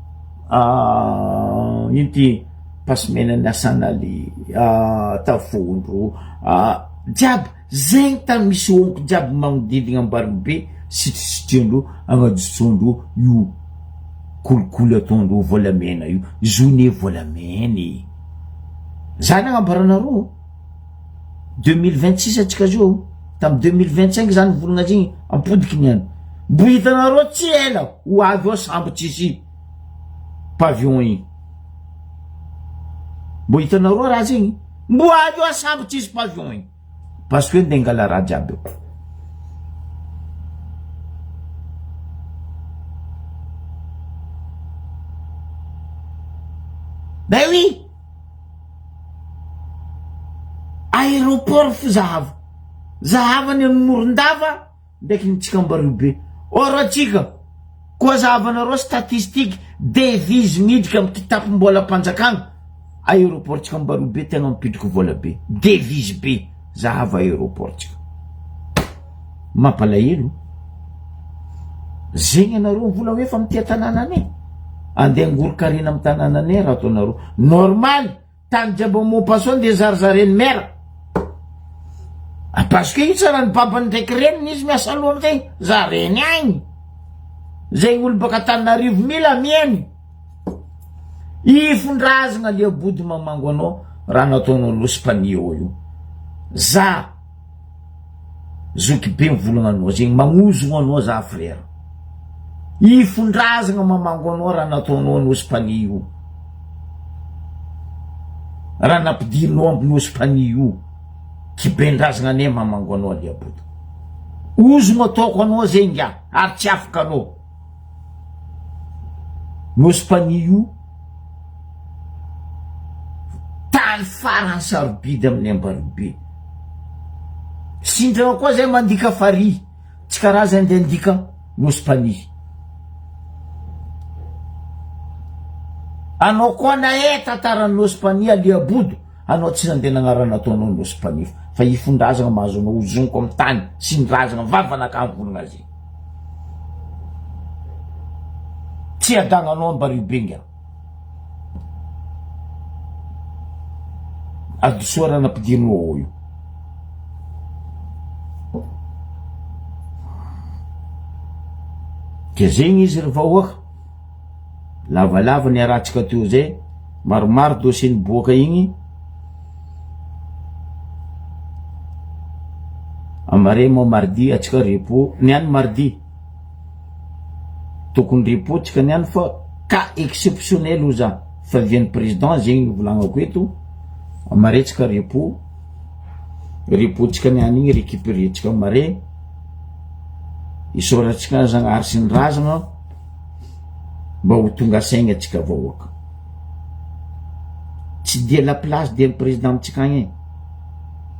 inty pasimenany asanali tafondro jiaby zegny tany misy onko jiaby magnodidigna ambarobe sitrisitriandro agnajotsoandro io kolikoly ataondro volamena io journée volameny zany agnambaranareo 2026 atsika zao tamy 2025 zany volagna zegny ampodiky niany mbo hitanareo tsy ela ho avy ao sambotsisy pavillon igny mbo hitanareo raha zegny mbo avy ao sambotsisy pavillon igny parce que nde ngala raha jiaby eo ben oui aéroport zahavany amin'ny Morondava ndraiky nitsika Ambaribe or atsika koa zahavanareo statistique devise midika amin'ny kitapom-bola mpanjakana aéroport tsika Ambaribe tegna mipidriky vola be devise be zahava aéroport tsika mampalahelo zegny anareo vola hoe fa mitia tanànanay andeha ngorokarina amin'ny tanànanay raha ataonareo normal tany jiaby mopason de zarizareny mera parce que io tsara ny babany ndraiky reniny izy miasa aloha amizay za reny agny zegny olo baka Tananarivo mila mieny ifondrazagna liabody mamango anao raha nataonao lospanio io za zoky be mivolagna anao zegny magnozogno anao za frère ifondrazagna mamango anao raha nataonao lospanio raha napidirinao amby lospanio kibendrazagna ane mamango anao liabody ozogno ataoko anao zegny ary tsy afaka anao lospanio tany farany sarobidy amin'ny Ambaribe sindrana koa zay mandika fary tsy karaha zay nde andika lospani anao koa naeta tarany lospani aliabodo anao tsy nandeha nagnarana ataonao lospani fa ifondrazagna mahazo anao ozonko amin'ny tany sindrazagna vavanakamy volagna azy tsy adagnanao Ambaribe nga adosoara napidirinao io ke zegny izy rehefa oaka lavalava ny aratsika teo zay maromaro dossier ny boaka igny amare mo mardi atsika repo niany mardi tokony repo tsika niany fa cas exceptionnel o za fa vian'ny président zegny volagnako eto amare tsika repo tsika niany igny récupérer tsika amare isoratsika zagnahary sy ny razagna mba ho tonga saigna atsika vahoaka tsy dia la place dia ny président amitsika agny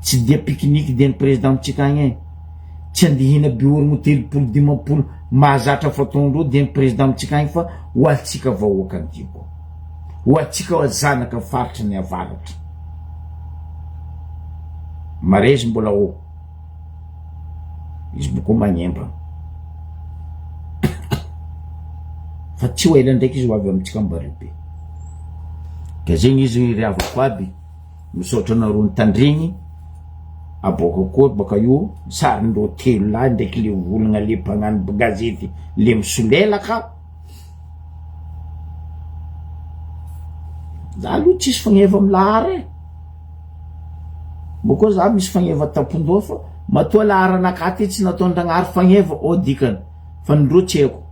tsy dia pique-nique dia ny président amitsika agny tsy andihina biorogno telopolo dimapolo mahazatra fataondreo dia ny président amitsika agny fa ho atsika vahoaka andiko ho atsika zanaka faritra ny avaratra marezy mbola o izy boko magnembra fa tsy ho ela ndraiky izy ho avy amitsika Ambaribe ka zegny izy riavako aby misaotra anareo nitandregny aboaka koa baka io sarindreo telo lahy ndraiky le volagna le mpagnano gazety le misolelaka za aloha tsisy fagneva amy lahara bokoa za misy fagneva tampondoa fa matoa lahara nakaty tsy nataon-dragnahary fagneva o dikany fa nindreo tsy haiko